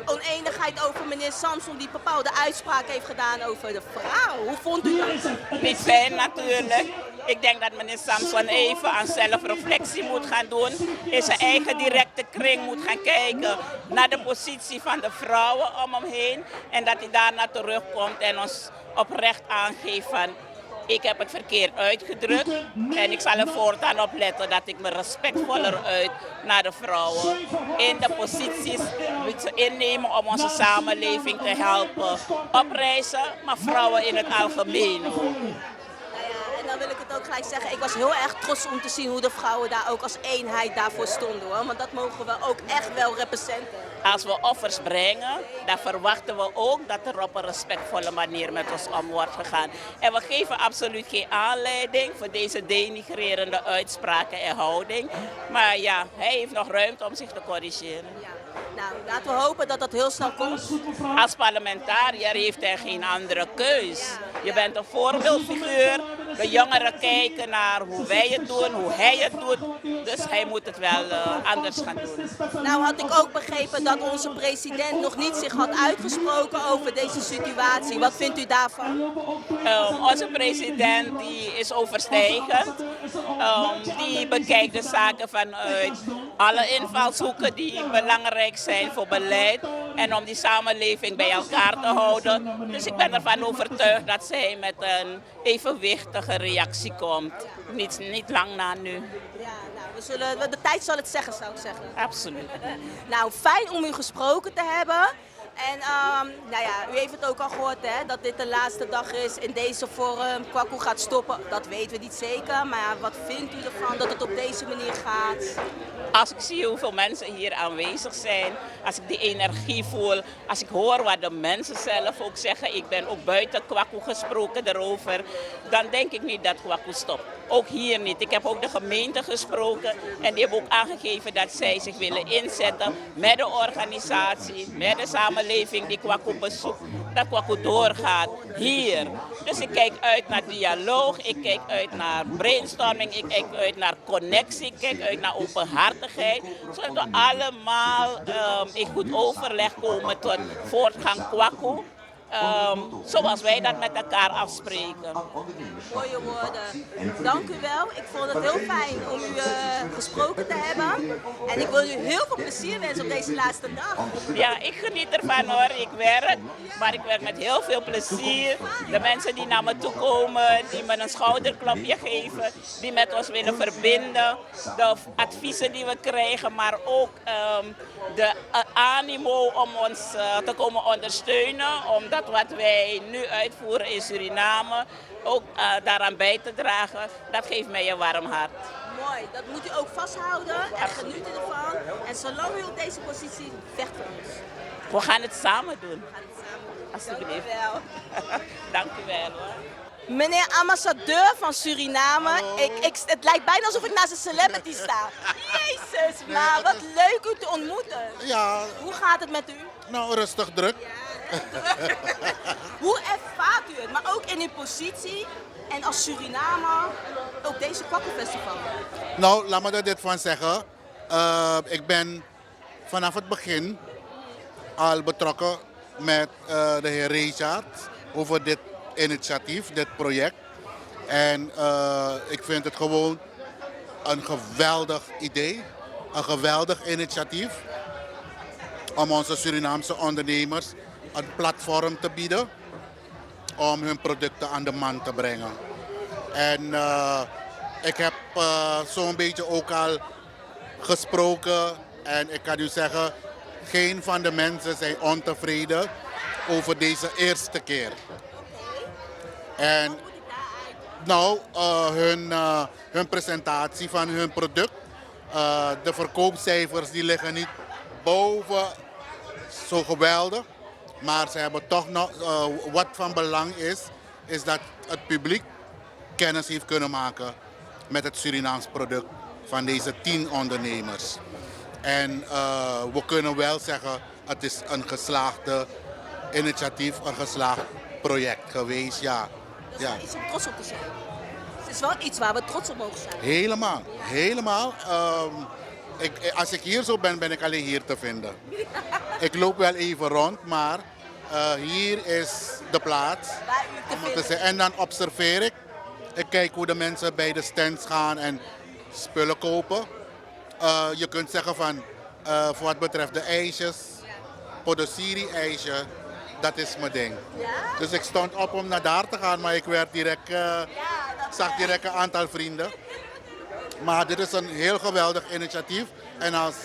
oneenigheid over meneer Samson die bepaalde uitspraken heeft gedaan over de vrouw. Hoe vond u dat? Niet fijn natuurlijk. Ik denk dat meneer Samson even aan zelfreflectie moet gaan doen. In zijn eigen directe kring moet gaan kijken naar de positie van de vrouwen om hem heen. En dat hij daarna terugkomt en ons oprecht aangeeft van ik heb het verkeerd uitgedrukt. En ik zal er voortaan op letten dat ik me respectvoller uit naar de vrouwen in de posities die ze innemen om onze samenleving te helpen oprijzen, maar vrouwen in het algemeen ook. En dan wil ik het ook gelijk zeggen, ik was heel erg trots om te zien hoe de vrouwen daar ook als eenheid daarvoor stonden hoor. Want dat mogen we ook echt wel representeren. Als we offers brengen, dan verwachten we ook dat er op een respectvolle manier met ons om wordt gegaan. En we geven absoluut geen aanleiding voor deze denigrerende uitspraken en houding. Maar ja, hij heeft nog ruimte om zich te corrigeren. Ja. Nou, laten we hopen dat dat heel snel komt. Als parlementariër heeft hij geen andere keus. Je bent een voorbeeldfiguur. De jongeren kijken naar hoe wij het doen, hoe hij het doet. Dus hij moet het wel anders gaan doen. Nou had ik ook begrepen dat onze president nog niet zich had uitgesproken over deze situatie. Wat vindt u daarvan? Onze president die is overstijgend. Die bekijkt de zaken vanuit alle invalshoeken die belangrijk zijn voor beleid. En om die samenleving bij elkaar te houden. Dus ik ben ervan overtuigd dat zij met een evenwichtige reactie komt. Niet lang na nu. Ja, nou, de tijd zal het zeggen, zou ik zeggen. Absoluut. Nou, fijn om u gesproken te hebben. En nou ja, u heeft het ook al gehoord hè, dat dit de laatste dag is in deze vorm. Kwaku gaat stoppen, dat weten we niet zeker. Maar wat vindt u ervan dat het op deze manier gaat? Als ik zie hoeveel mensen hier aanwezig zijn, als ik die energie voel, als ik hoor wat de mensen zelf ook zeggen, ik ben ook buiten Kwaku gesproken erover, dan denk ik niet dat Kwaku stopt. Ook hier niet. Ik heb ook de gemeente gesproken en die hebben ook aangegeven dat zij zich willen inzetten met de organisatie, met de samenleving. samenleving die Kwaku bezoekt, dat Kwaku doorgaat hier. Dus ik kijk uit naar dialoog, ik kijk uit naar brainstorming, ik kijk uit naar connectie, ik kijk uit naar openhartigheid. Zodat we allemaal in goed overleg komen tot voortgang Kwaku. Zoals wij dat met elkaar afspreken. Mooie woorden. Dank u wel. Ik vond het heel fijn om u gesproken te hebben. En ik wil u heel veel plezier wensen op deze laatste dag. Ja, ik geniet ervan hoor. Ik werk, maar ik werk met heel veel plezier. De mensen die naar me toe komen, die me een schouderklopje geven, die met ons willen verbinden. De adviezen die we krijgen, maar ook de animo om ons te komen ondersteunen. Omdat wat wij nu uitvoeren in Suriname ook daaraan bij te dragen, dat geeft mij een warm hart. Mooi, dat moet u ook vasthouden en genieten ervan. En zolang u op deze positie vecht voor ons. We gaan het samen doen. Alsjeblieft. Dank u wel. Dank u wel hoor. Meneer ambassadeur van Suriname, het lijkt bijna alsof ik naast een celebrity sta. Jezus, maar wat leuk u te ontmoeten. Ja. Hoe gaat het met u? Nou, rustig druk. Hoe ervaart u het? Maar ook in uw positie en als Surinamer, ook deze Kwaku-festival. Nou, laat me er dit van zeggen. Ik ben vanaf het begin al betrokken met de heer Richard over dit initiatief, dit project. En ik vind het gewoon een geweldig idee, een geweldig initiatief om onze Surinaamse ondernemers een platform te bieden om hun producten aan de man te brengen. En ik heb zo'n beetje ook al gesproken en ik kan u zeggen, geen van de mensen zijn ontevreden over deze eerste keer. En nou, hun presentatie van hun product, de verkoopcijfers die liggen niet boven zo geweldig. Maar ze hebben toch nog, wat van belang is dat het publiek kennis heeft kunnen maken met het Surinaams product van deze 10 ondernemers. En we kunnen wel zeggen, het is een geslaagde initiatief, een geslaagd project geweest, ja. Dat is wel iets om trots op te zijn. Het is wel iets waar we trots op mogen zijn. Helemaal, helemaal. Als ik hier zo ben, ben ik alleen hier te vinden. Ik loop wel even rond, maar hier is de plaats. En dan observeer ik. Ik kijk hoe de mensen bij de stands gaan en spullen kopen. Je kunt zeggen van, voor wat betreft de ijsjes, Podosiri-ijsje, dat is mijn ding. Dus ik stond op om naar daar te gaan, maar ik werd direct, zag direct een aantal vrienden. Maar dit is een heel geweldig initiatief en als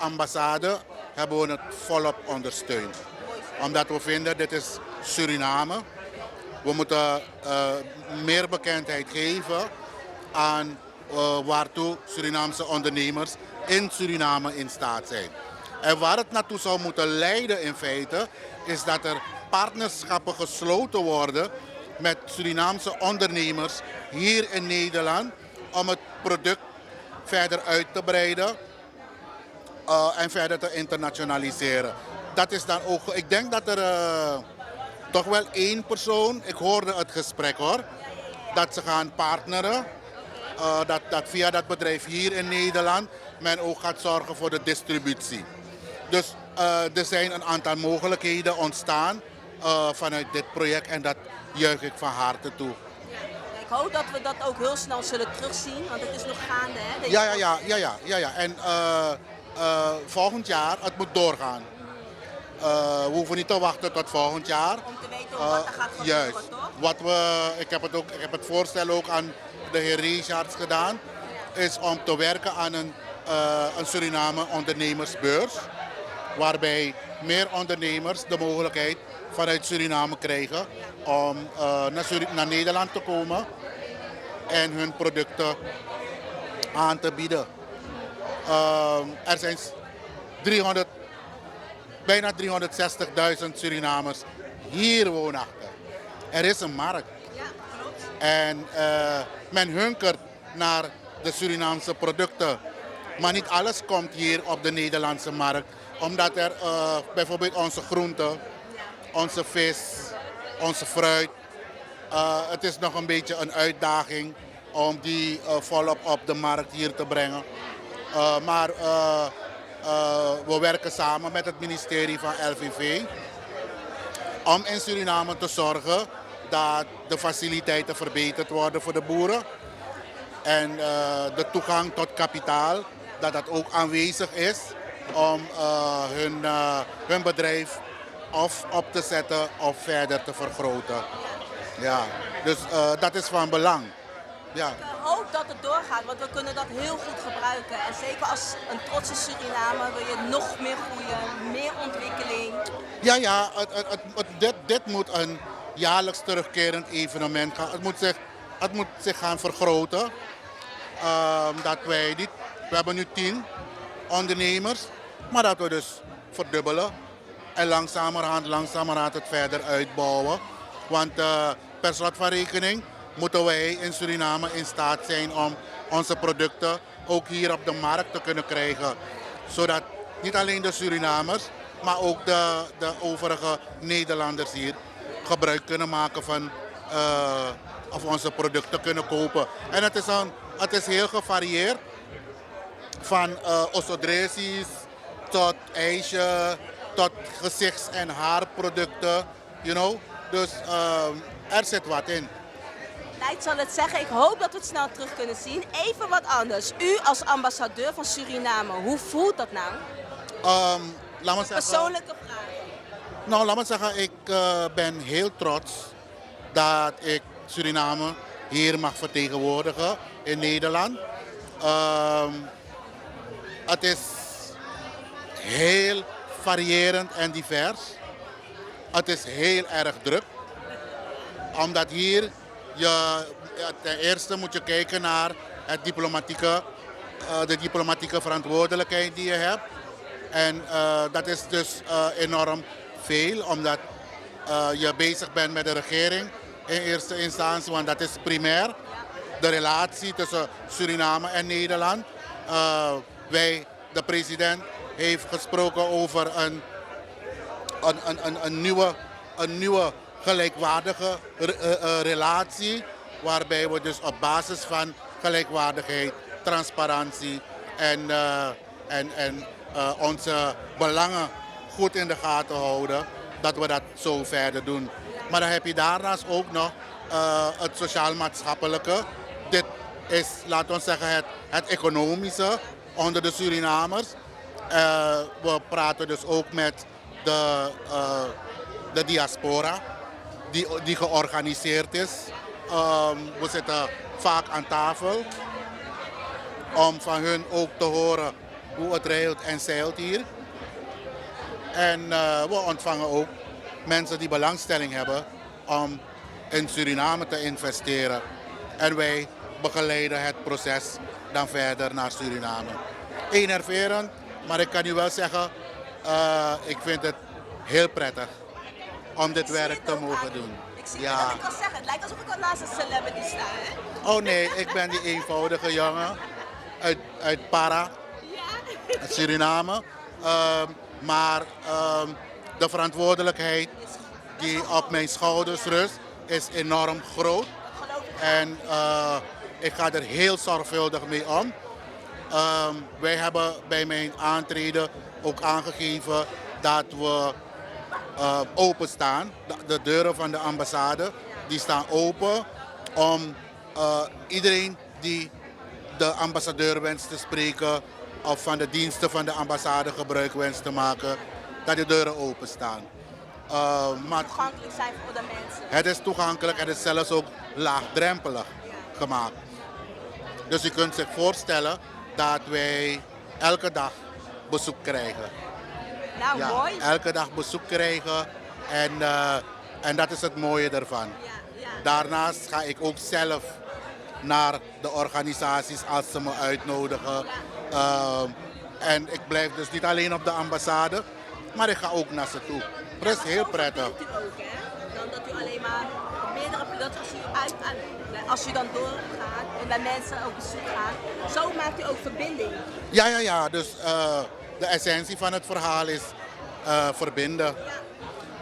ambassade hebben we het volop ondersteund. Omdat we vinden, dit is Suriname. We moeten meer bekendheid geven aan waartoe Surinaamse ondernemers in Suriname in staat zijn. En waar het naartoe zou moeten leiden in feite, is dat er partnerschappen gesloten worden met Surinaamse ondernemers hier in Nederland om het product verder uit te breiden en verder te internationaliseren. Dat is dan ook, ik denk dat er toch wel 1 persoon, ik hoorde het gesprek hoor, dat ze gaan partneren, dat via dat bedrijf hier in Nederland men ook gaat zorgen voor de distributie. Dus er zijn een aantal mogelijkheden ontstaan vanuit dit project en dat juich ik van harte toe. Ik hoop dat we dat ook heel snel zullen terugzien, want het is nog gaande. Hè? Ja. En volgend jaar, het moet doorgaan. We hoeven niet te wachten tot volgend jaar. Om te weten wat er gaat gebeuren, juist. toch? Ik heb het voorstel ook aan de heer Richards gedaan, is om te werken aan een Suriname ondernemersbeurs. Waarbij meer ondernemers de mogelijkheid vanuit Suriname krijgen om naar Nederland te komen en hun producten aan te bieden. Er zijn bijna 360.000 Surinamers hier woonachtig. Er is een markt. En men hunkert naar de Surinaamse producten. Maar niet alles komt hier op de Nederlandse markt Omdat er bijvoorbeeld onze groenten, onze vis, onze fruit. Het is nog een beetje een uitdaging om die volop op de markt hier te brengen. Maar we werken samen met het ministerie van LVV om in Suriname te zorgen dat de faciliteiten verbeterd worden voor de boeren. En de toegang tot kapitaal, dat ook aanwezig is om hun bedrijf of op te zetten of verder te vergroten. Ja, dus dat is van belang. Ja. Ik hoop dat het doorgaat, want we kunnen dat heel goed gebruiken. En zeker als een trotse Suriname wil je nog meer groeien, meer ontwikkeling. Ja, dit moet een jaarlijks terugkerend evenement gaan. Het moet zich gaan vergroten. We hebben nu 10 ondernemers, maar dat we dus verdubbelen. En langzamerhand het verder uitbouwen. Want per slot van rekening moeten wij in Suriname in staat zijn om onze producten ook hier op de markt te kunnen krijgen. Zodat niet alleen de Surinamers, maar ook de overige Nederlanders hier gebruik kunnen maken van of onze producten kunnen kopen. En het is heel gevarieerd. Van ossodressies tot ijsje, tot gezichts- en haarproducten. Dus er zit wat in. Leid zal het zeggen, ik hoop dat we het snel terug kunnen zien. Even wat anders. U als ambassadeur van Suriname, hoe voelt dat nou? Laat me zeggen, persoonlijke vraag. Nou, laat me zeggen, ik ben heel trots dat ik Suriname hier mag vertegenwoordigen in Nederland. Het is heel variërend en divers. Het is heel erg druk. Omdat hier, ten eerste moet je kijken naar de diplomatieke verantwoordelijkheid die je hebt. En dat is dus enorm veel, omdat je bezig bent met de regering in eerste instantie, want dat is primair. De relatie tussen Suriname en Nederland. De president heeft gesproken over een nieuwe gelijkwaardige relatie, waarbij we dus op basis van gelijkwaardigheid, transparantie en onze belangen goed in de gaten houden, dat we dat zo verder doen. Maar dan heb je daarnaast ook nog het sociaal-maatschappelijke. Dit is, laten we zeggen, het economische onder de Surinamers. We praten dus ook met de diaspora die georganiseerd is. We zitten vaak aan tafel om van hun ook te horen hoe het reilt en zeilt hier. En we ontvangen ook mensen die belangstelling hebben om in Suriname te investeren. En wij begeleiden het proces dan verder naar Suriname. Enerverend, maar ik kan u wel zeggen, ik vind het heel prettig om dit werk te mogen doen. Ik zie het, ik kan zeggen, het lijkt alsof ik al naast een celebrity sta, hè? Oh nee, ik ben die eenvoudige jongen uit Para, Suriname. Maar de verantwoordelijkheid die op mijn schouders rust is enorm groot. En ik ga er heel zorgvuldig mee om. Wij hebben bij mijn aantreden ook aangegeven dat we openstaan. De deuren van de ambassade die staan open om iedereen die de ambassadeur wenst te spreken of van de diensten van de ambassade gebruik wenst te maken, dat de deuren openstaan. Maar Toegankelijk zijn voor de mensen. het is toegankelijk en het is zelfs ook laagdrempelig gemaakt. Dus je kunt zich voorstellen dat wij elke dag bezoek krijgen. Nou, mooi. Elke dag bezoek krijgen en dat is het mooie ervan. Daarnaast ga ik ook zelf naar de organisaties als ze me uitnodigen. En ik blijf dus niet alleen op de ambassade, maar ik ga ook naar ze toe. Dat is heel prettig. Dat doet u ook, hè? Dan dat u alleen maar op meerdere plaatsen, als u dan doorgaat en bij mensen ook bezoek gaat, zo maakt u ook verbinding. Ja. Dus de essentie van het verhaal is verbinden.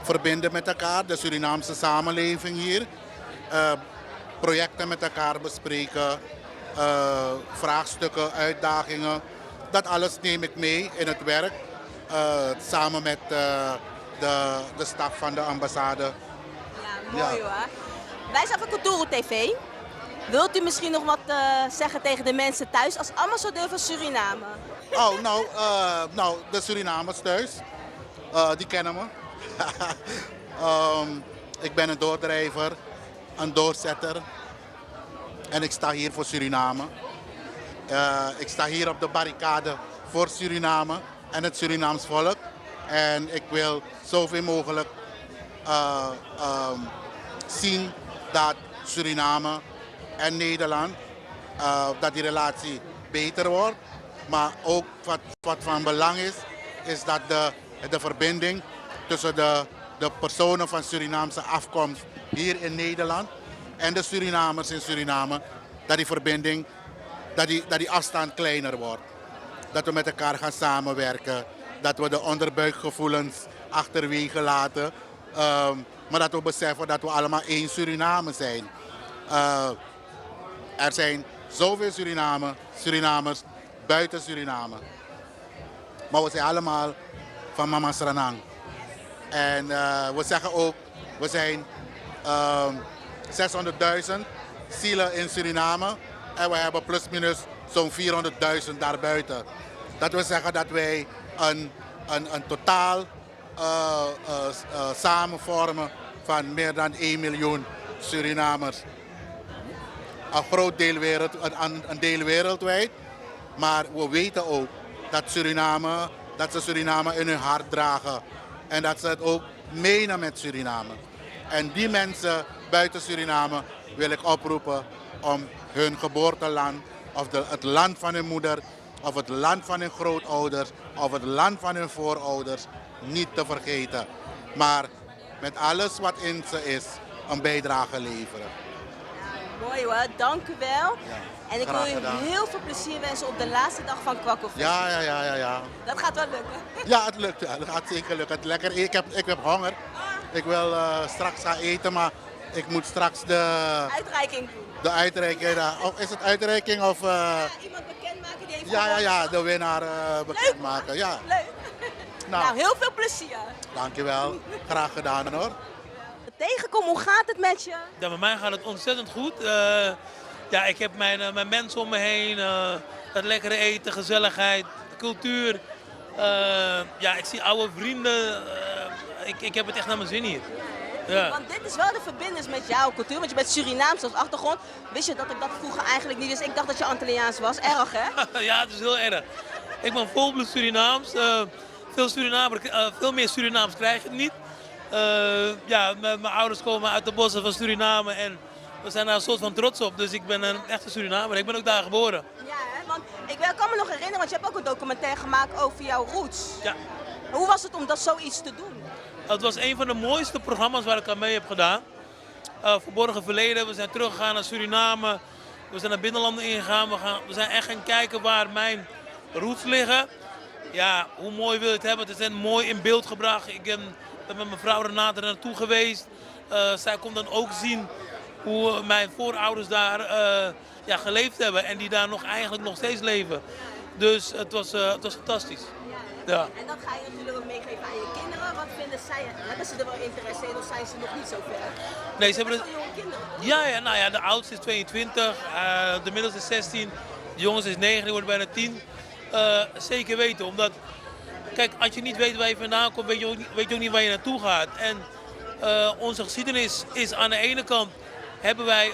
Verbinden met elkaar, de Surinaamse samenleving hier. Projecten met elkaar bespreken, vraagstukken, uitdagingen. Dat alles neem ik mee in het werk. Samen met de staf van de ambassade. Mooi hoor. Wij zijn van Kotoro TV. Wilt u misschien nog wat zeggen tegen de mensen thuis als ambassadeur van Suriname? Oh, nou, de Surinamers thuis, die kennen me. Ik ben een doordrijver, een doorzetter. En ik sta hier voor Suriname. Ik sta hier op de barricade voor Suriname en het Surinaams volk. En ik wil zoveel mogelijk zien dat Suriname en Nederland, dat die relatie beter wordt. Maar ook wat van belang is dat de verbinding tussen de personen van Surinaamse afkomst hier in Nederland en de Surinamers in Suriname, dat die verbinding, dat die afstand kleiner wordt. Dat we met elkaar gaan samenwerken, dat we de onderbuikgevoelens achterwege laten. Maar dat we beseffen dat we allemaal één Suriname zijn. Er zijn zoveel Surinamers buiten Suriname. Maar we zijn allemaal van Mama Sranang. En we zeggen ook, we zijn 600.000 zielen in Suriname. En we hebben plusminus zo'n 400.000 daarbuiten. Dat wil zeggen dat wij een totaal samen vormen van meer dan 1 miljoen Surinamers. Een groot deel een deel wereldwijd. Maar we weten ook dat ze Suriname in hun hart dragen. En dat ze het ook menen met Suriname. En die mensen buiten Suriname wil ik oproepen om hun geboorteland, of het land van hun moeder, of het land van hun grootouders, of het land van hun voorouders niet te vergeten. Maar met alles wat in ze is, een bijdrage leveren. Mooi hoor, dank u wel. En ik wil Graag u gedaan. heel veel plezier wensen op de laatste dag van Kwakko Festival. Ja. Dat gaat wel lukken. Ja, het lukt. Ja, het gaat zeker lukken. Het lekker. Ik heb honger. Ik wil straks gaan eten, maar ik moet straks Uitreiking doen. de uitreiking. Of is het uitreiking of... Iemand bekendmaken die heeft Ja, de winnaar bekendmaken. Ja. Leuk. Nou, heel veel plezier. Dankjewel. Graag gedaan hoor. Tegenkom, hoe gaat het met je? Ja, met mij gaat het ontzettend goed. Ja, ik heb mijn mensen om me heen. Het lekkere eten, gezelligheid, cultuur. Ja, ik zie oude vrienden. Ik heb het echt naar mijn zin hier. Ja. Want dit is wel de verbinding met jouw cultuur, want je bent Surinaams als achtergrond. Wist je dat ik dat vroeger eigenlijk niet wist? Ik dacht dat je Antilliaans was. Erg, hè? Ja, het is heel erg. Ik ben volbloed Surinaams. Veel meer Surinaams krijg je niet. Ja, mijn ouders komen uit de bossen van Suriname en we zijn daar een soort van trots op. Dus ik ben een echte Surinamer. Ik ben ook daar geboren. Ja, hè? Want ik kan me nog herinneren, want je hebt ook een documentaire gemaakt over jouw roots. Ja. Hoe was het om dat zoiets te doen? Het was een van de mooiste programma's waar ik aan mee heb gedaan. Verborgen verleden, we zijn teruggegaan naar Suriname. We zijn naar binnenlanden ingegaan. We zijn echt gaan kijken waar mijn roots liggen. Ja, hoe mooi wil je het hebben? Het is mooi in beeld gebracht. Ik ben met mijn vrouw Renate naartoe geweest. Zij kon dan ook zien hoe mijn voorouders daar geleefd hebben. En die daar eigenlijk nog steeds leven. Dus het was fantastisch. Ja. En dat ga je natuurlijk ook meegeven aan je kinderen. Wat vinden zij? Hebben ze er wel interesse in of zijn ze nog niet zo ver? Nee, ze hebben Best wel jonge kinderen. Ja, nou ja, de oudste is 22, de middelste is 16, de jongste is 9, die wordt bijna 10. Zeker weten, omdat, kijk, als je niet weet waar je vandaan komt, weet je ook niet waar je naartoe gaat. En onze geschiedenis is aan de ene kant, hebben wij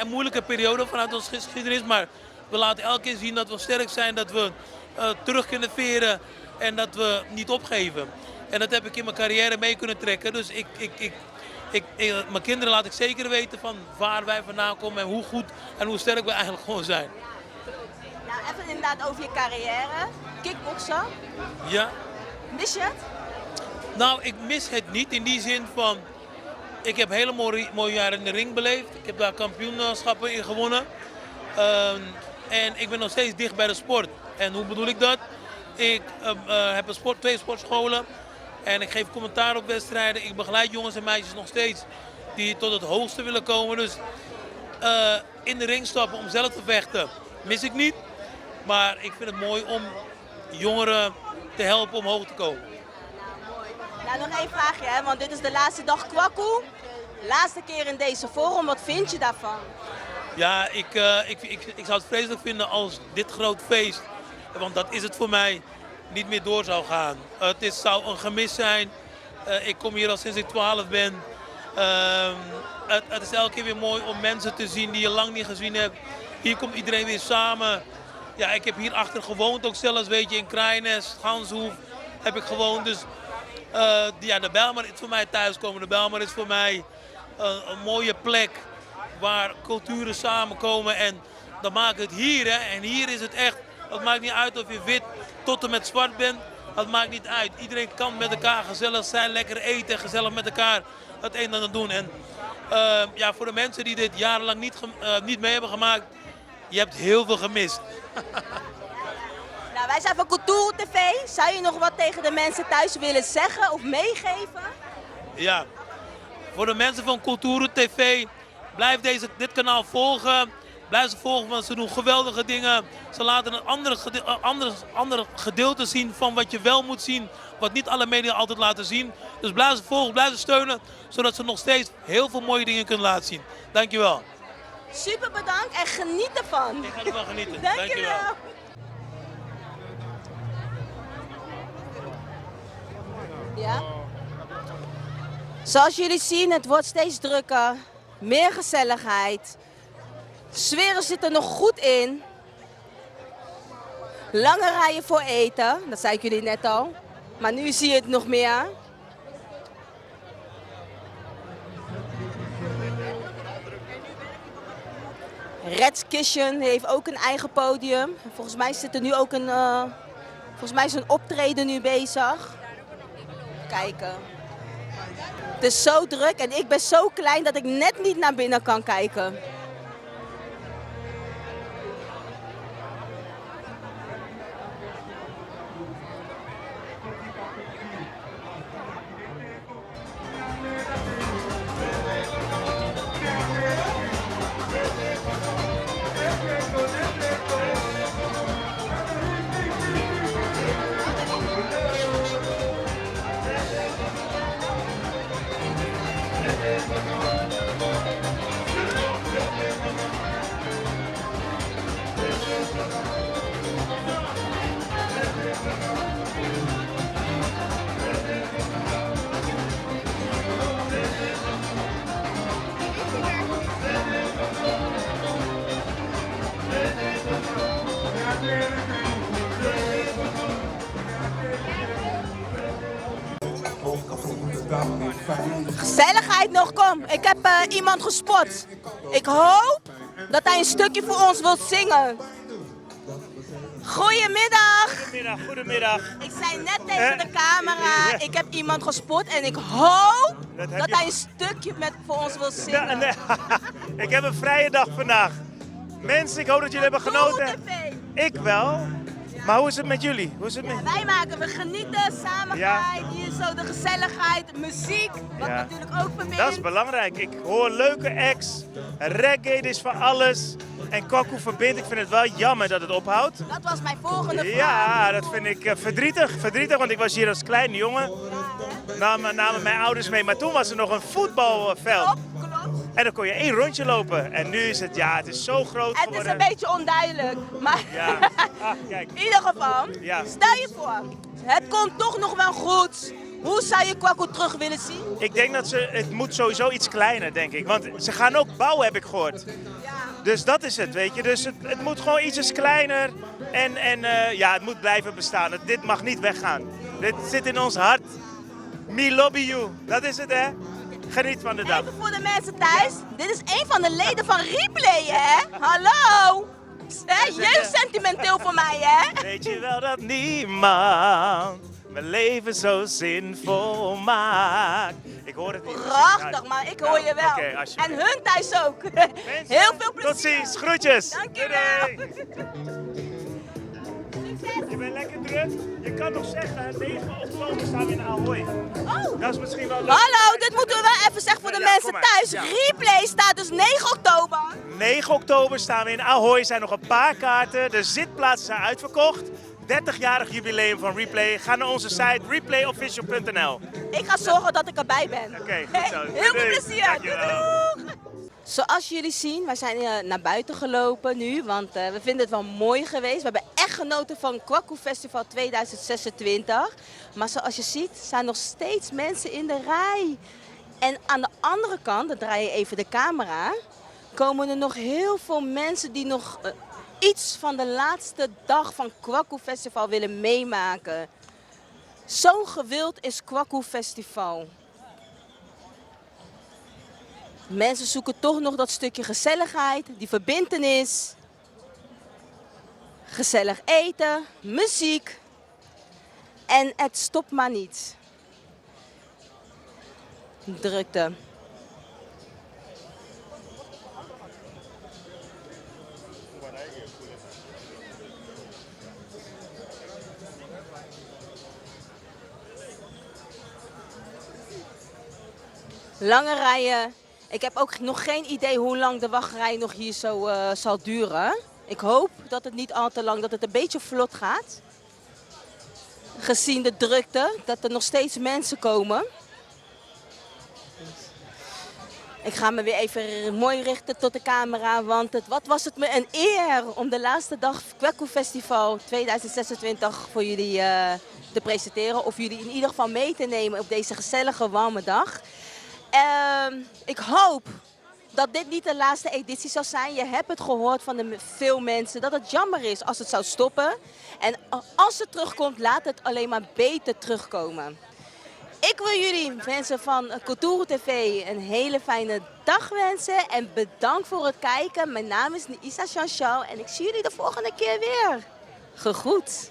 een moeilijke periode vanuit onze geschiedenis, maar we laten elke keer zien dat we sterk zijn, dat we terug kunnen veren en dat we niet opgeven. En dat heb ik in mijn carrière mee kunnen trekken, dus mijn kinderen laat ik zeker weten van waar wij vandaan komen en hoe goed en hoe sterk we eigenlijk gewoon zijn. Nou, even inderdaad over je carrière. Kickboksen. Ja. Mis je het? Nou, ik mis het niet in die zin van, ik heb hele mooie jaren in de ring beleefd. Ik heb daar kampioenschappen in gewonnen. En ik ben nog steeds dicht bij de sport. En hoe bedoel ik dat? Ik heb twee sportscholen en ik geef commentaar op wedstrijden. Ik begeleid jongens en meisjes nog steeds die tot het hoogste willen komen. Dus in de ring stappen om zelf te vechten mis ik niet. Maar ik vind het mooi om jongeren te helpen omhoog te komen. Nou, nog één vraagje, hè, want dit is de laatste dag Kwaku. Laatste keer in deze forum, wat vind je daarvan? Ja, ik zou het vreselijk vinden als dit groot feest, want dat is het voor mij, niet meer door zou gaan. Zou een gemis zijn. Ik kom hier al sinds ik 12 ben. Het is elke keer weer mooi om mensen te zien die je lang niet gezien hebt. Hier komt iedereen weer samen. Ja, ik heb hierachter gewoond ook zelfs, weet je, in Kraaienest, Ganshoef heb ik gewoond. Dus de Bijlmer is voor mij thuiskomen. De Bijlmer is voor mij een mooie plek waar culturen samenkomen. En dan maakt het hier, hè. En hier is het echt, het maakt niet uit of je wit tot en met zwart bent. Het maakt niet uit. Iedereen kan met elkaar gezellig zijn, lekker eten, gezellig met elkaar het een en ander doen. En voor de mensen die dit jarenlang niet mee hebben gemaakt, je hebt heel veel gemist. Nou, wij zijn van Kulturo TV. Zou je nog wat tegen de mensen thuis willen zeggen of meegeven? Ja, voor de mensen van Kulturo TV, blijf dit kanaal volgen. Blijf ze volgen, want ze doen geweldige dingen. Ze laten een andere gedeelte zien van wat je wel moet zien. Wat niet alle media altijd laten zien. Dus blijf ze volgen, blijf ze steunen. Zodat ze nog steeds heel veel mooie dingen kunnen laten zien. Dankjewel. Super bedankt en geniet ervan. Ik ga ervan genieten. Dankjewel. Ja. Zoals jullie zien, het wordt steeds drukker. Meer gezelligheid. Sfeer zit er nog goed in. Lange rijen voor eten, dat zei ik jullie net al. Maar nu zie je het nog meer. Red's Kitchen heeft ook een eigen podium. Volgens mij zit er nu ook volgens mij is een optreden nu bezig. Kijken. Het is zo druk en ik ben zo klein dat ik net niet naar binnen kan kijken. Gezelligheid nog, kom. Ik heb iemand gespot. Ik hoop dat hij een stukje voor ons wilt zingen. Goedemiddag. Goedemiddag. Ik zei net tegen de camera, ik heb iemand gespot en ik hoop dat hij een stukje voor ons wil zingen. Nee. Ik heb een vrije dag vandaag. Mensen, ik hoop dat jullie hebben genoten. Ik wel. Maar hoe is het met jullie? Hoe is het met... We genieten, samenheid, hier zo de gezelligheid, muziek, wat natuurlijk ook verbindt. Dat is belangrijk. Ik hoor leuke acts, reggae is voor alles. En Kwaku verbindt. Ik vind het wel jammer dat het ophoudt. Dat was mijn volgende vraag. Ja, dat vind ik verdrietig, want ik was hier als kleine jongen. Namen mijn ouders mee, maar toen was er nog een voetbalveld. Klopt. En dan kon je 1 rondje lopen. En nu is het is zo groot geworden. Het is een beetje onduidelijk, maar ja. Kijk. in ieder geval, stel je voor, het komt toch nog wel goed. Hoe zou je Kwaku terug willen zien? Ik denk dat het moet sowieso iets kleiner, denk ik. Want ze gaan ook bouwen, heb ik gehoord. Dus dat is het, weet je. Dus het moet gewoon ietsjes kleiner. En het moet blijven bestaan. Dit mag niet weggaan. Dit zit in ons hart. Me lobby you. Dat is het, hè. Geniet van de dag. Even voor de mensen thuis. Dit is een van de leden van Replay, hè? Hallo! Jeugdsentimenteel voor mij, hè? Weet je wel dat niemand mijn leven zo zinvol maakt? Ik hoor het niet. Prachtig, maar ik hoor je wel. Okay, en hun thuis ook. Heel veel plezier. Tot ziens. Groetjes. Dankjewel. Je bent lekker druk. Je kan nog zeggen, 9 oktober staan we in Ahoy. Oh. Dat is misschien wel leuk. Hallo, dit moeten we wel even zeggen voor de Ja, mensen kom maar. thuis. Ja. Replay staat dus 9 oktober. 9 oktober staan we in Ahoy. Er zijn nog een paar kaarten. De zitplaatsen zijn uitverkocht. 30-jarig jubileum van Replay. Ga naar onze site replayofficial.nl. Ik ga zorgen dat ik erbij ben. Oké, goed zo. Heel veel Doei. plezier. Dankjewel. Doei. Zoals jullie zien, wij zijn naar buiten gelopen nu, want we vinden het wel mooi geweest. We hebben echt genoten van Kwaku Festival 2026. Maar zoals je ziet, zijn nog steeds mensen in de rij. En aan de andere kant, dan draai je even de camera, komen er nog heel veel mensen die nog iets van de laatste dag van Kwaku Festival willen meemaken. Zo gewild is Kwaku Festival. Mensen zoeken toch nog dat stukje gezelligheid, die verbintenis. Gezellig eten, muziek. En het stopt maar niet. Drukte. Lange rijen. Ik heb ook nog geen idee hoe lang de wachtrij nog hier zo zal duren. Ik hoop dat het niet al te lang, dat het een beetje vlot gaat. Gezien de drukte, dat er nog steeds mensen komen. Ik ga me weer even mooi richten tot de camera, want wat was het me een eer om de laatste dag Kwaku Festival 2026 voor jullie te presenteren. Of jullie in ieder geval mee te nemen op deze gezellige, warme dag. Ik hoop dat dit niet de laatste editie zal zijn. Je hebt het gehoord van veel mensen dat het jammer is als het zou stoppen. En als het terugkomt, laat het alleen maar beter terugkomen. Ik wil jullie mensen van Koturo TV een hele fijne dag wensen. En bedankt voor het kijken. Mijn naam is Isa Chanchal en ik zie jullie de volgende keer weer. Gegroet.